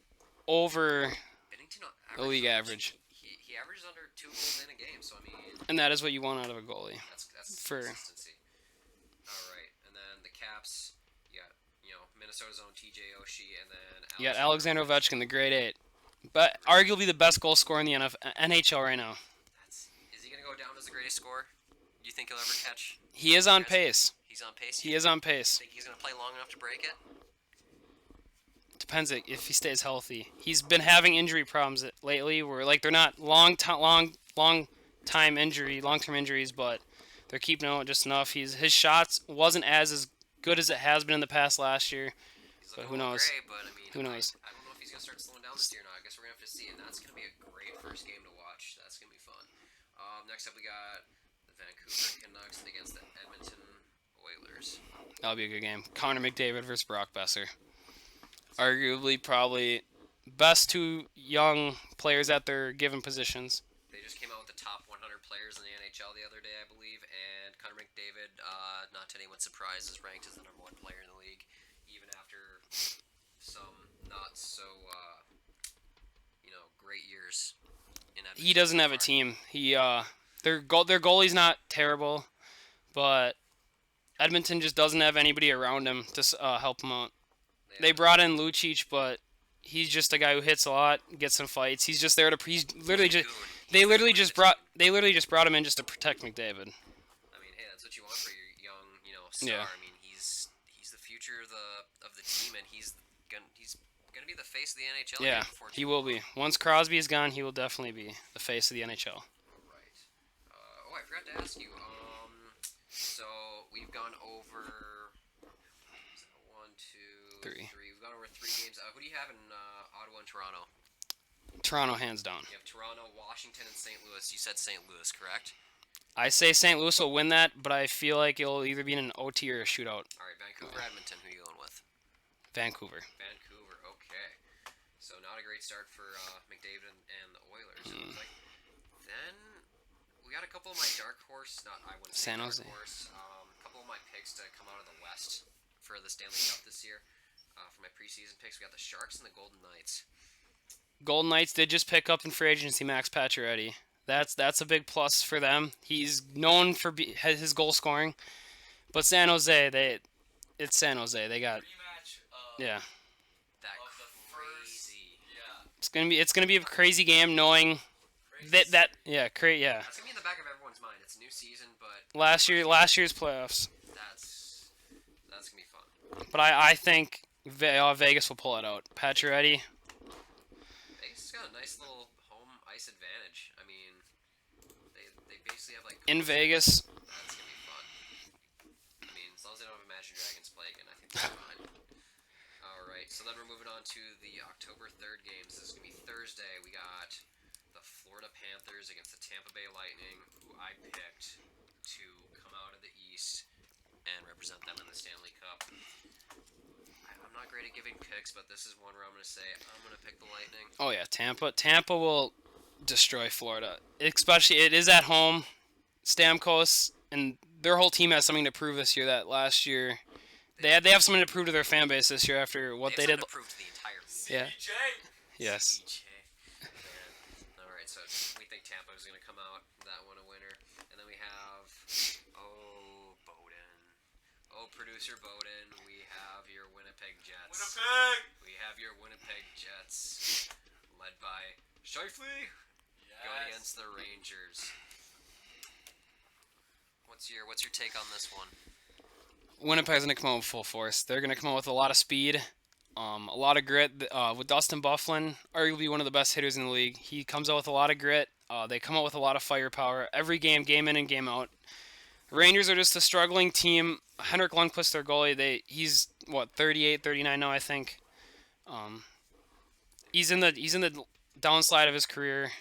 over Binnington the league average. He averages under 2 goals in a game, so I mean... And that is what you want out of a goalie. That's for consistency. All right, and then the Caps, you got, Minnesota's own TJ Oshie, and then... You got Alexander Ovechkin, the grade 8. But arguably the best goal scorer in the NHL right now. Is he going to go down as the greatest scorer? Do you think he'll ever catch? He is on pace. He's on pace? He is on pace. Think he's going to play long enough to break it? Depends if he stays healthy. He's been having injury problems lately where they're not long-term injuries, but they're keeping him out just enough. His shots wasn't as good as it has been in the past last year. But who knows? Great, but, who knows? I don't know if he's going to start slowing down this year or not. I guess we're going to have to see, and that's going to be a great first game to watch. That's going to be fun. Next up, we got the Vancouver Canucks against the Edmonton Oilers. That'll be a good game. Connor McDavid versus Brock Besser. Arguably, probably best two young players at their given positions. They just came out with the top 100 players in the NHL the other day, I believe, and Connor McDavid, not to anyone's surprise, is ranked as the #1 player in the league, even after some not so, great years in Edmonton. He doesn't have a team. Their goalie's not terrible, but Edmonton just doesn't have anybody around him to help him out. They brought in Lucic, but he's just a guy who hits a lot, gets some fights. He's just there to. He's literally just. They literally just brought him in just to protect McDavid. I mean, hey, that's what you want for your young, star. Yeah. I mean, he's the future of the team, and he's gonna be the face of the NHL. Yeah, he will be. Once Crosby is gone, he will definitely be the face of the NHL. Right. I forgot to ask you. So we've gone over 1, 2, 3. We've gone over 3 games. Who do you have in Ottawa and Toronto? Toronto, hands down. You have Toronto, Washington, and St. Louis. You said St. Louis, correct? I say St. Louis will win that, but I feel like it'll either be in an OT or a shootout. All right, Vancouver, Edmonton. Who are you going with? Vancouver. Vancouver. Okay. So not a great start for McDavid and the Oilers. Then we got a couple of my dark horse. I wouldn't say San dark Jose. horse. A couple of my picks to come out of the West for the Stanley Cup this year. For my preseason picks, we got the Sharks and the Golden Knights. Golden Knights did just pick up in free agency Max Pacioretty. That's a big plus for them. He's known for his goal scoring, but San Jose, it's San Jose. They got That crazy. It's gonna be a crazy game knowing that That's gonna be in the back of everyone's mind. It's a new season, but last year's playoffs. That's gonna be fun. But I think Vegas will pull it out. Pacioretty. Vegas has got a nice little home ice advantage. I mean, they basically have In Vegas. That's gonna be fun. I mean, as long as they don't have Imagine Dragons play again, I think they're fine. All right, so then we're moving on to the October 3rd games. This is gonna be Thursday. We got the Florida Panthers against the Tampa Bay Lightning, who I picked to come out of the East and represent them in the Stanley Cup. I'm not great at giving picks, but this is one where I'm going to say I'm going to pick the Lightning. Oh yeah, Tampa will destroy Florida. Especially it is at home. Stamkos and their whole team has something to prove this year. That last year they have something to prove to their fan base this year after what they did. To prove to the entire league. Yeah. Yes. All right, so we think Tampa is going to come out that one a winner, and then we have Oh, producer Bowden, we have your Winnipeg Jets. Winnipeg! We have your Winnipeg Jets, led by Scheifele, going against the Rangers. What's your take on this one? Winnipeg's going to come out with full force. They're going to come out with a lot of speed, a lot of grit. With Dustin Byfuglien, arguably one of the best hitters in the league, he comes out with a lot of grit. They come out with a lot of firepower every game in and game out. Rangers are just a struggling team. Henrik Lundqvist, their goalie, he's 38, 39 now, I think. He's in the downslide of his career.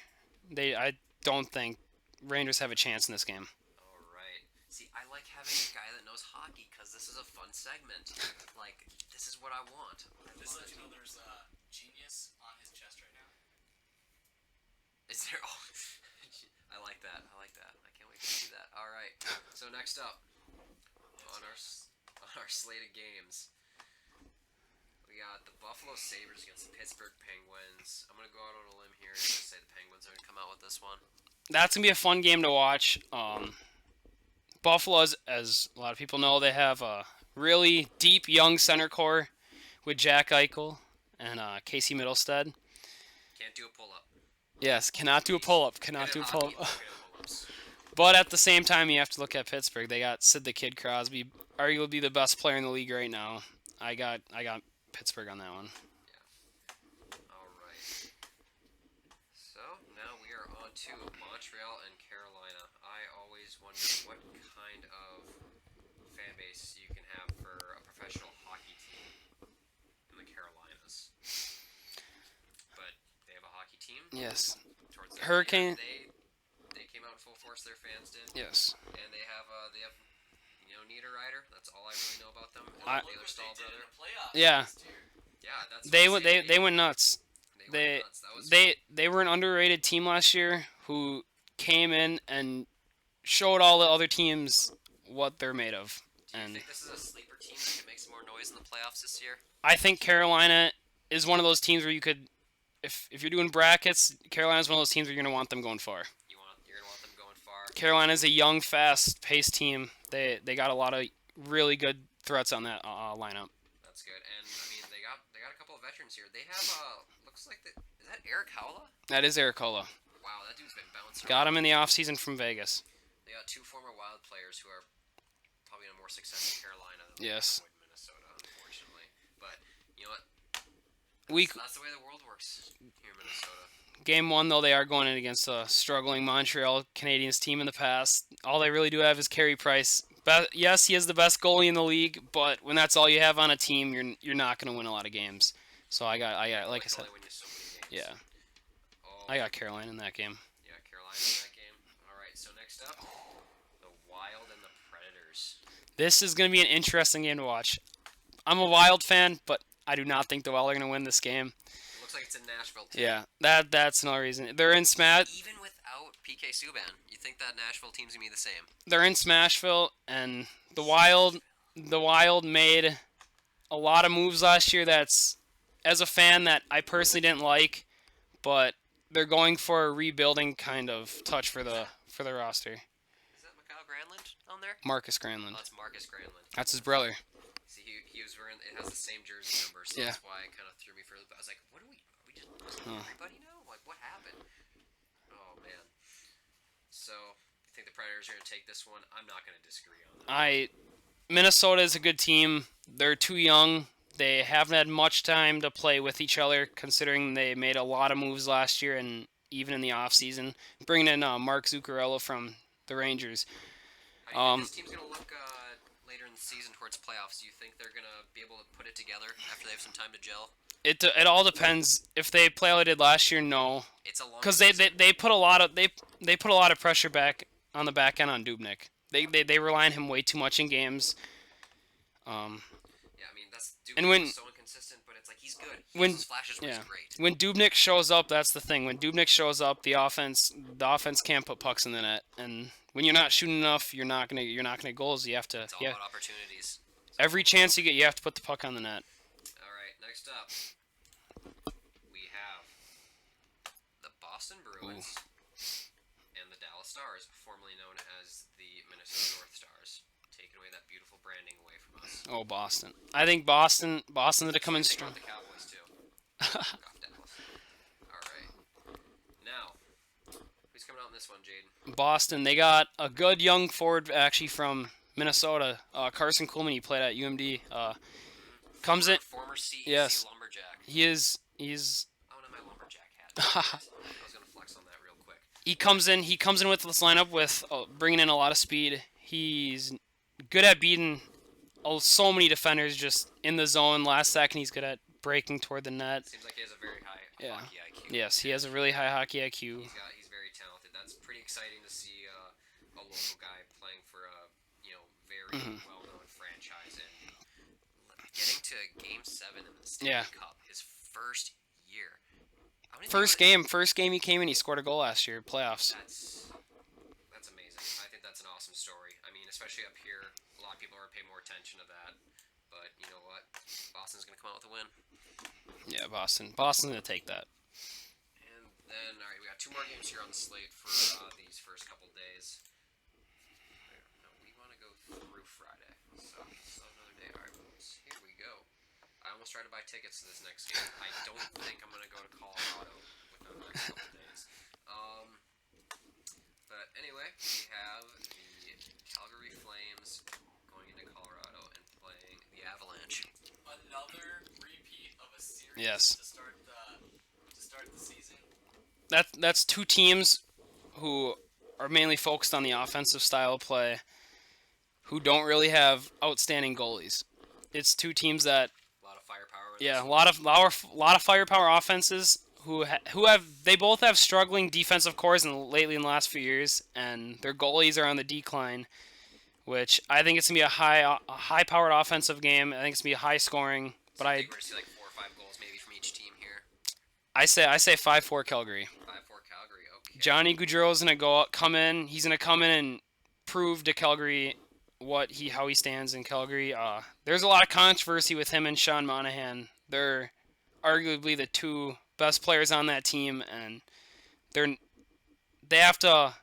I don't think Rangers have a chance in this game. All right. See, I like having a guy that knows hockey because this is a fun segment. Like, this is what I want. Just let you know there's genius on his chest right now. Is there? Oh, I like that. I can't wait to see that. All right. So next up on our slate of games, we got the Buffalo Sabres against the Pittsburgh Penguins. I'm gonna go out on a limb here and say the Penguins are gonna come out with this one. That's gonna be a fun game to watch. Buffalo, as a lot of people know, they have a really deep young center core with Jack Eichel and Casey Middlestead. Can't do a pull-up. Yes, cannot do a pull-up. But at the same time, you have to look at Pittsburgh. They got Sid the Kid Crosby, arguably the best player in the league right now. I got Pittsburgh on that one. Yeah. All right. So now we are on to Montreal and Carolina. I always wonder what kind of fan base you can have for a professional hockey team in the Carolinas. But they have a hockey team. Yes. Towards the Hurricane. They came out in full force. Their fans did. Yes. And they have Niederreiter. That's all I really know about them. And I- Taylor Stahl brother. Yeah. Yeah, that's They what went nuts. went nuts. That was They were an underrated team last year who came in and showed all the other teams what they're made of. Do you And think this is a sleeper team that could make some more noise in the playoffs this year? I think Carolina is one of those teams where you could, if you're doing brackets, Carolina's one of those teams where you're gonna want them going far. You're gonna want them going far. Carolina's a young, fast-paced team. They got a lot of really good threats on that lineup. That's good, and I mean they got a couple of veterans here. They have looks like is that Eric Howla? That is Eric Cola. Wow, that dude's been bouncing. Got him in the offseason from Vegas. They got two former Wild players who are probably gonna have more success in Carolina than Yes. they would in Minnesota, unfortunately. But you know what? That's the way the world works here in Minnesota. Game 1, though, they are going in against a struggling Montreal Canadiens team in the past. All they really do have is Carey Price. Yes, he is the best goalie in the league, but when that's all you have on a team, you're not going to win a lot of games. So I got like I said, Only win you so many games. yeah, Oh, I got Carolina in that game. Yeah, Carolina in that game. All right, so next up, the Wild and the Predators. This is going to be an interesting game to watch. I'm a Wild fan, but I do not think the Wild are going to win this game. It looks like it's in Nashville too. Yeah, that's another reason. They're in Even without PK Subban, you think that Nashville team's gonna be the same? They're in Smashville, and the Wild made a lot of moves last year. That's, as a fan, that I personally didn't like, but they're going for a rebuilding kind of touch for the roster. Is that Mikhail Granlund on there? Marcus Granlund. Oh, that's Marcus Granlund. That's his brother. See, he was wearing. It has the same jersey number, so Yeah. that's why it kind of threw me for. I was like, what are we just losing everybody now? Like, what happened? Oh man. So, you think the Predators are gonna take this one? I'm not gonna disagree on that. Minnesota is a good team. They're too young. They haven't had much time to play with each other, considering they made a lot of moves last year and even in the offseason. Bringing in Mark Zuccarello from the Rangers. How do you think this team's gonna look later in the season towards playoffs? Do you think they're gonna be able to put it together after they have some time to gel? It all depends. If they play how they did last year, no, It's a long. because they put a lot of pressure back on the back end on Dubnyk. They rely on him way too much in games. Yeah, I mean that's. And when- so inconsistent, but it's like he's good. when- His flashes were great. When Dubnyk shows up, that's the thing. When Dubnyk shows up, the offense can't put pucks in the net, and when you're not shooting enough, you're not gonna goals. You have to. It's all about opportunities. Every chance you get, you have to put the puck on the net. All right, next up, we have the Boston Bruins and the Dallas Stars, formerly known as the Minnesota North Stars, taking taking away that beautiful branding away from us. Oh, Boston. I think Boston's going to come in strong. The Cowboys, too. Off Dallas. All right. Now, who's coming out in this one, Jayden? Boston. They got a good young forward, actually, from Minnesota. Carson Coolman, he played at UMD. Comes in. Former CEC yes. Lumberjack. He's. Oh, no, my Lumberjack hat. I was going to flex on that real quick. He comes in with this lineup with bringing in a lot of speed. He's good at beating so many defenders just in the zone last second. He's good at breaking toward the net. Seems like he has a very high hockey IQ. Yes, he has a really high hockey IQ. He's very talented. That's pretty exciting to see a local guy playing for a very well-known franchise and getting to Game 7 in the Stanley Cup, his first year. First game he came in, he scored a goal last year, playoffs. That's amazing. I think that's an awesome story. I mean, especially up here, a lot of people are paying more attention to that. But you know what? Boston's going to come out with a win. Yeah, Boston's going to take that. And then, all right, we got 2 more games here on the slate for these first couple days. No, we want to go through Friday. So another day. All right, here we go. I almost tried to buy tickets to this next game. I don't think I'm going to go to Colorado within the next couple days. But anyway, we have the Calgary Flames going into Colorado and playing the Avalanche. Another repeat of a series Yes. to start the season. That's 2 teams who are mainly focused on the offensive style of play, who don't really have outstanding goalies. It's 2 teams that A lot of firepower. a lot of firepower offenses they both have struggling defensive cores lately in the last few years, and their goalies are on the decline. Which I think it's gonna be a high powered offensive game. I think it's gonna be high scoring. But I think we're gonna see like 4 or 5 goals maybe from each team here. I say 5-4 Calgary. 5-4 Calgary. Okay. Johnny Gaudreau's gonna come in. He's gonna come in and prove to Calgary how he stands in Calgary. There's a lot of controversy with him and Sean Monahan. They're arguably the 2 best players on that team, and they have to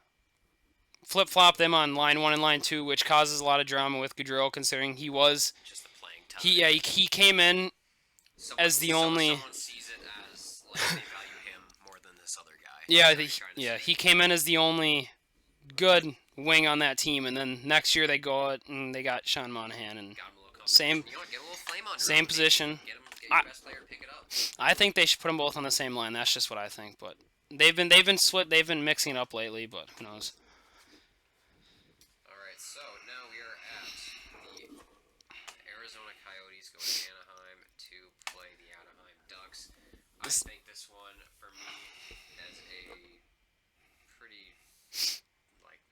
flip-flop them on line 1 and line 2, which causes a lot of drama with Gaudreau, considering he was just the playing time. He came in as the only. Someone sees it as like they value him more than this other guy. He came in as the only good wing on that team, and then next year they go out and they got Sean Monahan and same position. Get your best player to pick it up. I think they should put them both on the same line. That's just what I think. But they've been mixing it up lately. But who knows? All right, so now we are at the Arizona Coyotes going to Anaheim to play the Anaheim Ducks. I think this one for me as a pretty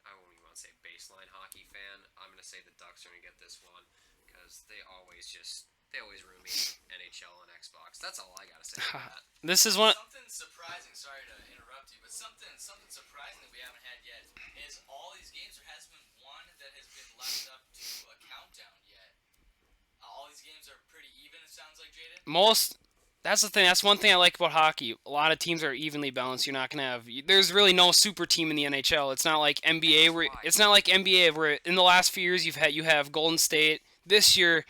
I won't even want to say baseline hockey fan. I'm gonna say the Ducks are gonna get this one because they always ruin me NHL and Xbox. That's all I gotta say about that. This is one. Something surprising. Sorry to interrupt you, but something surprising that we haven't had yet is all these games. There hasn't been one that has been left up to a countdown yet. All these games are pretty even. It sounds like, Jayden. That's the thing. That's one thing I like about hockey. A lot of teams are evenly balanced. You're not gonna have. There's really no super team in the NHL. It's not like NBA where in the last few years you have Golden State. This year,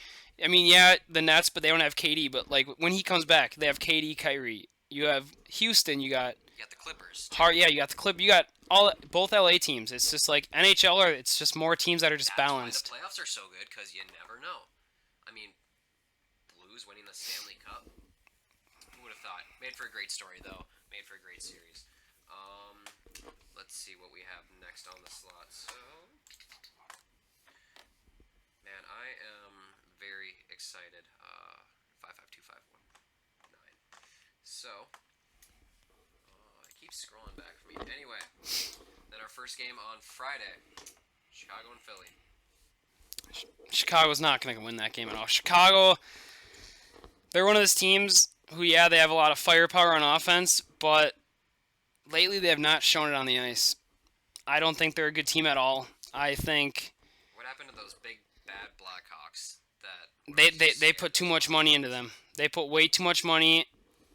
I mean, the Nets, but they don't have KD. But like when he comes back, they have KD, Kyrie. You have Houston. You got the Clippers. You got the Clip. You got both LA teams. It's just like NHL, or it's just more teams that are just balanced. Why the playoffs are so good because you never know. I mean, Blues winning the Stanley Cup. Who would have thought? Made for a great story though. Made for a great series. Let's see what we have next on the slot. So, man, I am very excited. 55251 9. So, it keeps scrolling back for me. Anyway, then our first game on Friday, Chicago and Philly. Chicago's not going to win that game at all. Chicago, they're one of those teams who, they have a lot of firepower on offense, but lately they have not shown it on the ice. I don't think they're a good team at all. I think... What happened to those big, bad Blackhawks? They put too much money into them. They put way too much money.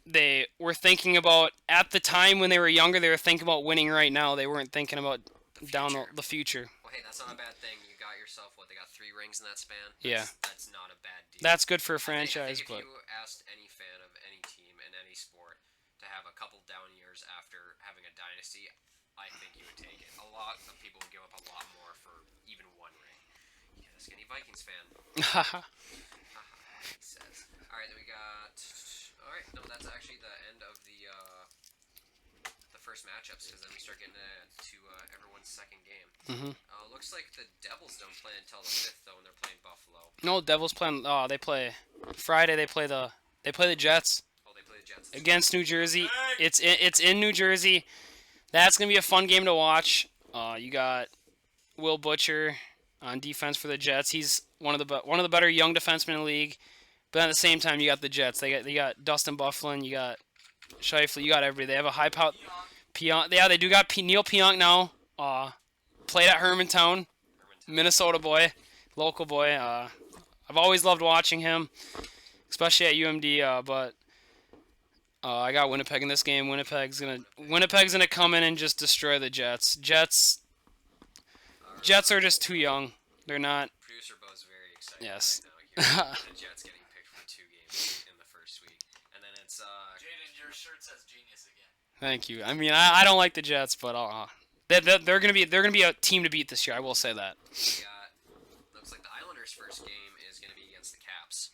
They were thinking about, at the time when they were younger, they were thinking about winning right now. They weren't thinking about the future. Well, hey, that's not a bad thing. You got yourself, what, they got 3 rings in that span? Yeah. That's not a bad deal. That's good for a I franchise, think but if you asked any fan of any team in any sport to have a couple down years after having a dynasty, I think you would take it. A lot of people would give up a lot more for even 1 ring. You got a skinny Vikings fan. He says. All right, then we got. All right, no, that's actually the end of the first matchups, because then we start getting to everyone's second game. Looks like the Devils don't play until the 5th, though, and they're playing Buffalo. no, Devils playing. They play Friday. They play the Jets. Oh, they play the Jets Against New Jersey. It's in New Jersey. That's gonna be a fun game to watch. You got Will Butcher on defense for the Jets. He's one of the better young defensemen in the league. But at the same time, you got the Jets. They got Dustin Byfuglien. You got Scheifele. You got everybody. They have a high power. Pionk. Yeah, they do got Neil Pionk now. Played at Hermantown, Minnesota boy, local boy. I've always loved watching him, especially at UMD. But I got Winnipeg in this game. Winnipeg's gonna come in and just destroy the Jets. Jets are just too young. They're not. Producer Bo's very excited. Yes. Right now. The Jets getting picked for 2 games in the first week, and then it's Jayden, your shirt says genius again. Thank you. I mean, I don't like the Jets, but they're gonna be a team to beat this year. I will say that. Looks like the Islanders' first game is gonna be against the Caps.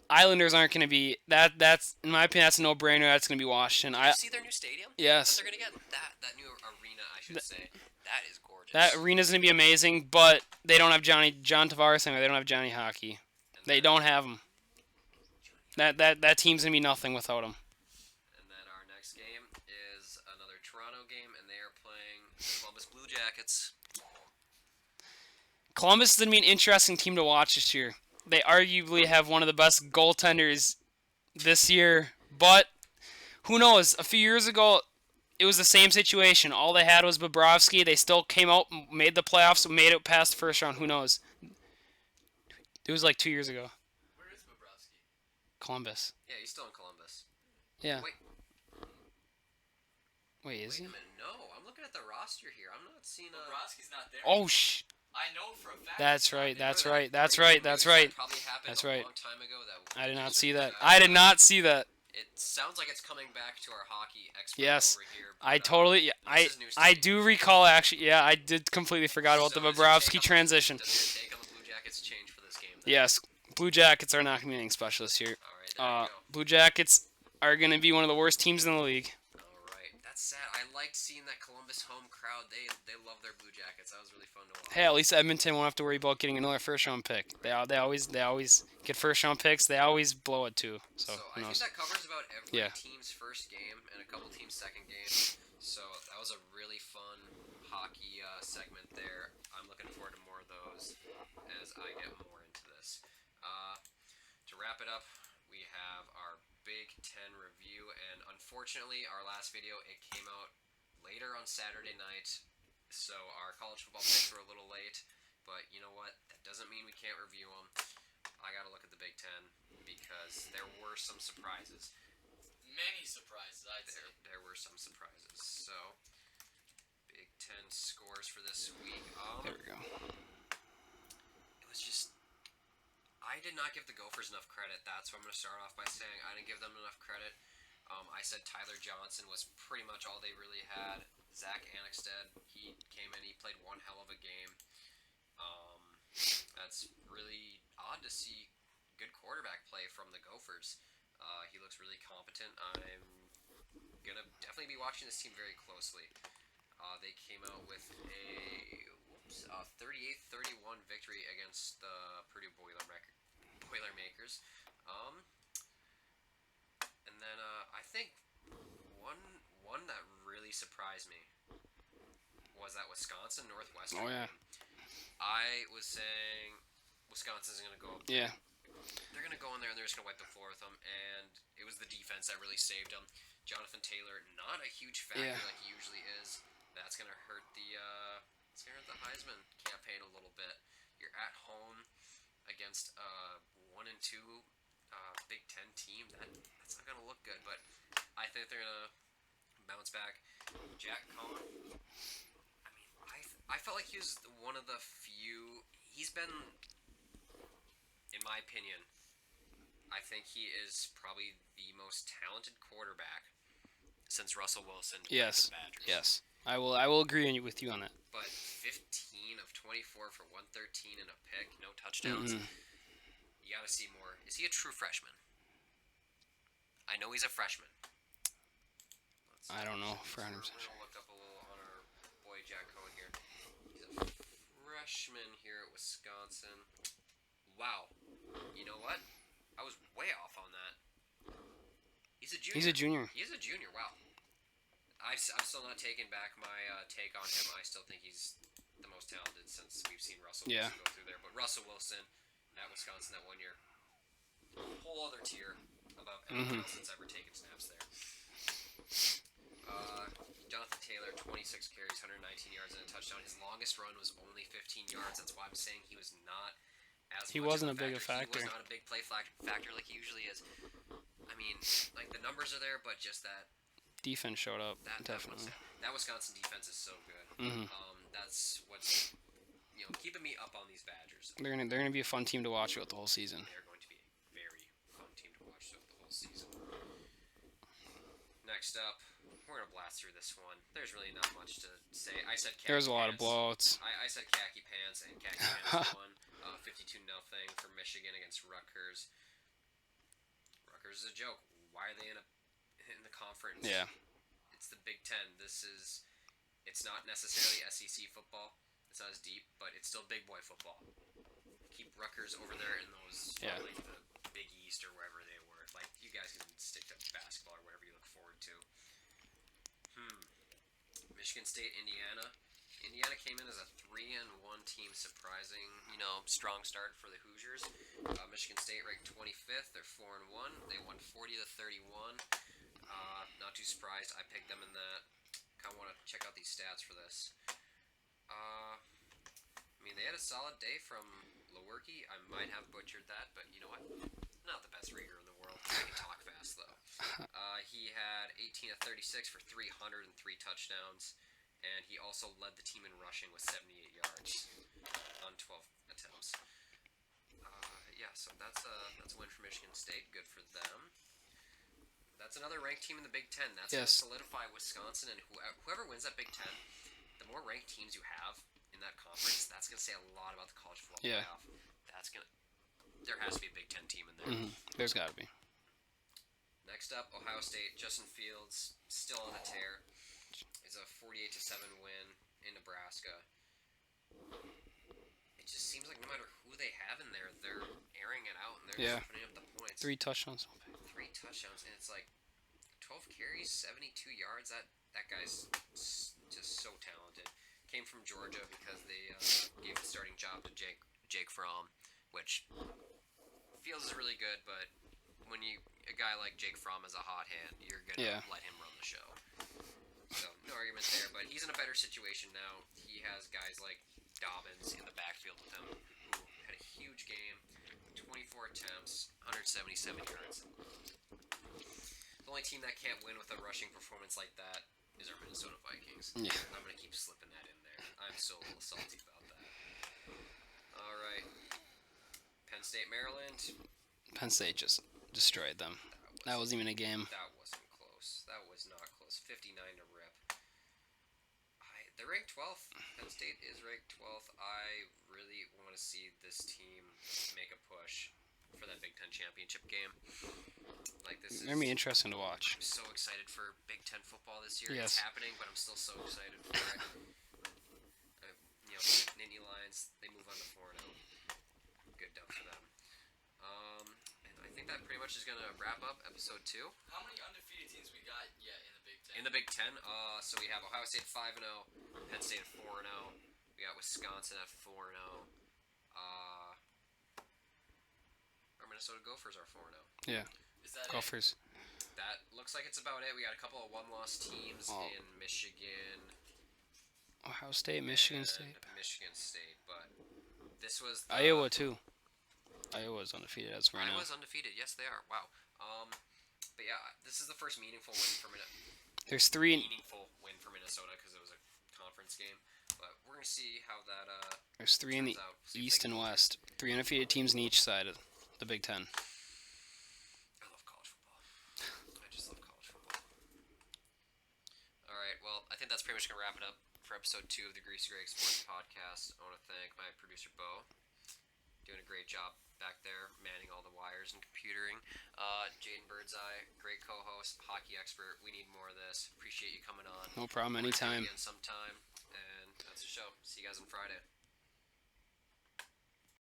Islanders aren't gonna be that. That's in my opinion, that's a no-brainer. That's gonna be Washington. Did you see their new stadium? Yes. They're gonna get that new arena. I should say that is gorgeous. That arena's gonna be amazing, but they don't have John Tavares anymore. They don't have Johnny Hockey. They don't have him. That team's gonna be nothing without him. And then our next game is another Toronto game, and they are playing Columbus Blue Jackets. Columbus is gonna be an interesting team to watch this year. They arguably have one of the best goaltenders this year, but who knows? A few years ago, it was the same situation. All they had was Bobrovsky. They still came out, made the playoffs, made it past the first round. Who knows? It was like 2 years ago. Where is Bobrovsky? Columbus. Yeah, he's still in Columbus. Yeah. Wait, is Wait he? a minute, no. I'm looking at the roster here. I'm not seeing a... Bobrovsky's not there. Oh, I know for a fact. That's right. Remember That's that right. That's breaking right. That's news right. that probably happened That's a right. long time ago that I did not see that. I did not see that. It sounds like it's coming back to our hockey expert Yes. over here. I but, totally. this is new I stadium. do recall actually. Yeah, I did completely forgot about So the does your Bobrovsky take on- transition. Does your take on the Blue Jackets change for this game? Then? Yes, Blue Jackets are not going to be anything special this year. All right, there you go. Blue Jackets are going to be one of the worst teams in the league. Alright, that's sad. I liked seeing that Columbus home crowd. They love their Blue Jackets. That was really fun to watch. Hey, at least Edmonton won't have to worry about getting another first round pick. They always get first round picks. They always blow it too. So I who think knows? that covers about every Yeah. team's first game and a couple teams' second game. So that was a really fun hockey segment there. I'm looking forward to more of those as I get more into this. To wrap it up, we have our Big Ten review, and unfortunately, our last video, it came out later on Saturday night, so our college football picks were a little late, but you know what? That doesn't mean we can't review them. I gotta look at the Big Ten, because there were some surprises. Many surprises, I'd say. There were some surprises, so Big Ten scores for this week. There we go. It was just... I did not give the Gophers enough credit. That's what I'm going to start off by saying. I didn't give them enough credit. I said Tyler Johnson was pretty much all they really had. Zach Annexstad, he came in, he played one hell of a game. That's really odd to see good quarterback play from the Gophers. He looks really competent. I'm going to definitely be watching this team very closely. They came out with a 38-31 victory against the Purdue Boilermakers. And then I think one that really surprised me was that Wisconsin-Northwestern Oh, yeah. game. I was saying Wisconsin's going to go up. Yeah. They're going to go in there and they're just going to wipe the floor with them, and it was the defense that really saved them. Jonathan Taylor, not a huge factor like he usually is. That's going to hurt the Heisman campaign a little bit. You're at home against a 1-2 Big Ten team. That's not going to look good, but I think they're going to bounce back. Jack Cohn, I mean, I felt like he was one of the few. He's been, in my opinion, I think he is probably the most talented quarterback since Russell Wilson. Yes. The Badgers. Yes. I will agree with you on that. But 15 of 24 for 113 and a pick, no touchdowns. You got to see more. Is he a true freshman? I know he's a freshman. I don't know for 100%. We're going to look up a little on our boy Jack Cohen here. He's a freshman here at Wisconsin. Wow. You know what? I was way off on that. He's a junior. He's a junior. He is a junior. Wow. I'm still not taking back my take on him. I still think he's the most talented since we've seen Russell Wilson go through there. But Russell Wilson at Wisconsin that 1 year, whole other tier above anyone else that's ever taken snaps there. Jonathan Taylor, 26 carries, 119 yards and a touchdown. His longest run was only 15 yards. That's why I'm saying he was not as He much wasn't of a big a factor. He was not a big play factor like he usually is. I mean, like the numbers are there, but just that defense showed up. Definitely. That Wisconsin defense is so good. That's what's keeping me up on these Badgers. They're gonna be a fun team to watch throughout the whole season. They're going to be a very fun team to watch throughout the whole season. Next up, we're gonna blast through this one. There's really not much to say. I said khaki There's a lot pants. of blowouts. I said khaki pants, and khaki pants won 52-0 for Michigan against Rutgers. Rutgers is a joke. Why are they in the conference? Yeah. It's the Big Ten. It's not necessarily SEC football. It's not as deep, but it's still big boy football. Keep Rutgers over there in those like the Big East or wherever they were. Like you guys can stick to basketball or whatever you look forward to. Michigan State, Indiana. Indiana came in as a 3-1 team, surprising, strong start for the Hoosiers. Michigan State ranked 25th. They're 4-1. They won 40-31. Not too surprised. I picked them in that. Kind of want to check out these stats for this. They had a solid day from Lewerke. I might have butchered that, but you know what? Not the best reader in the world. I can talk fast, though. He had 18 of 36 for 303 touchdowns, and he also led the team in rushing with 78 yards on 12 attempts. So that's a win for Michigan State. Good for them. That's another ranked team in the Big Ten. That's going to solidify Wisconsin, and whoever wins that Big Ten, the more ranked teams you have in that conference, that's going to say a lot about the college football playoff. There has to be a Big Ten team in there. There's got to be. Next up, Ohio State. Justin Fields still on a tear. It's a 48-7 win in Nebraska. It just seems like no matter who they have in there, they're airing it out and they're just putting up the points. 3 touchdowns. 3 touchdowns, and it's like 12 carries, 72 yards. That guy's just so talented. Came from Georgia because they gave the starting job to Jake Fromm, which Fields is really good, but when a guy like Jake Fromm has a hot hand, you're gonna let him run the show. So no argument there, but he's in a better situation now. He has guys like Dobbins in the backfield with him, who had a huge game, 24 attempts, 177 yards. The only team that can't win with a rushing performance like that is our Minnesota Vikings. Yeah. I'm going to keep slipping that in there. I'm still a little salty about that. All right. Penn State, Maryland. Penn State just destroyed them. That wasn't even a game. That wasn't close. That was not close. 59 to rip. They're ranked 12th. Penn State is ranked 12th. I really want to see this team make a push for that Big Ten championship game. This is going to be interesting to watch. I'm so excited for Big Ten football this year. Yes. It's happening, but I'm still so excited for it. Nittany Lions, they move on to 4-0. Good dub for them. And I think that pretty much is going to wrap up episode 2. How many undefeated teams we got yet in the Big Ten? In the Big Ten, so we have Ohio State 5-0, Penn State at 4-0. We got Wisconsin at 4-0. Our Minnesota Gophers are 4-0. Yeah. Is that Gophers. That looks like it's about it. We got a couple of one-loss teams in Michigan. Ohio State, Michigan State. Michigan State, but this was Iowa too. Iowa's undefeated as of right now. Iowa's undefeated. Yes, they are. Wow. But yeah, this is the first meaningful win for There's 3 meaningful win for Minnesota because it was a conference game. But we're gonna see how that There's 3 in the turns out. See if East they and can- West. 3 undefeated teams in each side of the Big Ten. I love college football. I just love college football. All right, well, I think that's pretty much gonna wrap it up for episode 2 of the Greasy Greg Sports Podcast. I want to thank my producer Bo, doing a great job back there, manning all the wires and computering. Jayden Birdseye, great co-host, hockey expert. We need more of this. Appreciate you coming on. No problem, We'll do it anytime. again sometime, and that's the show. See you guys on Friday.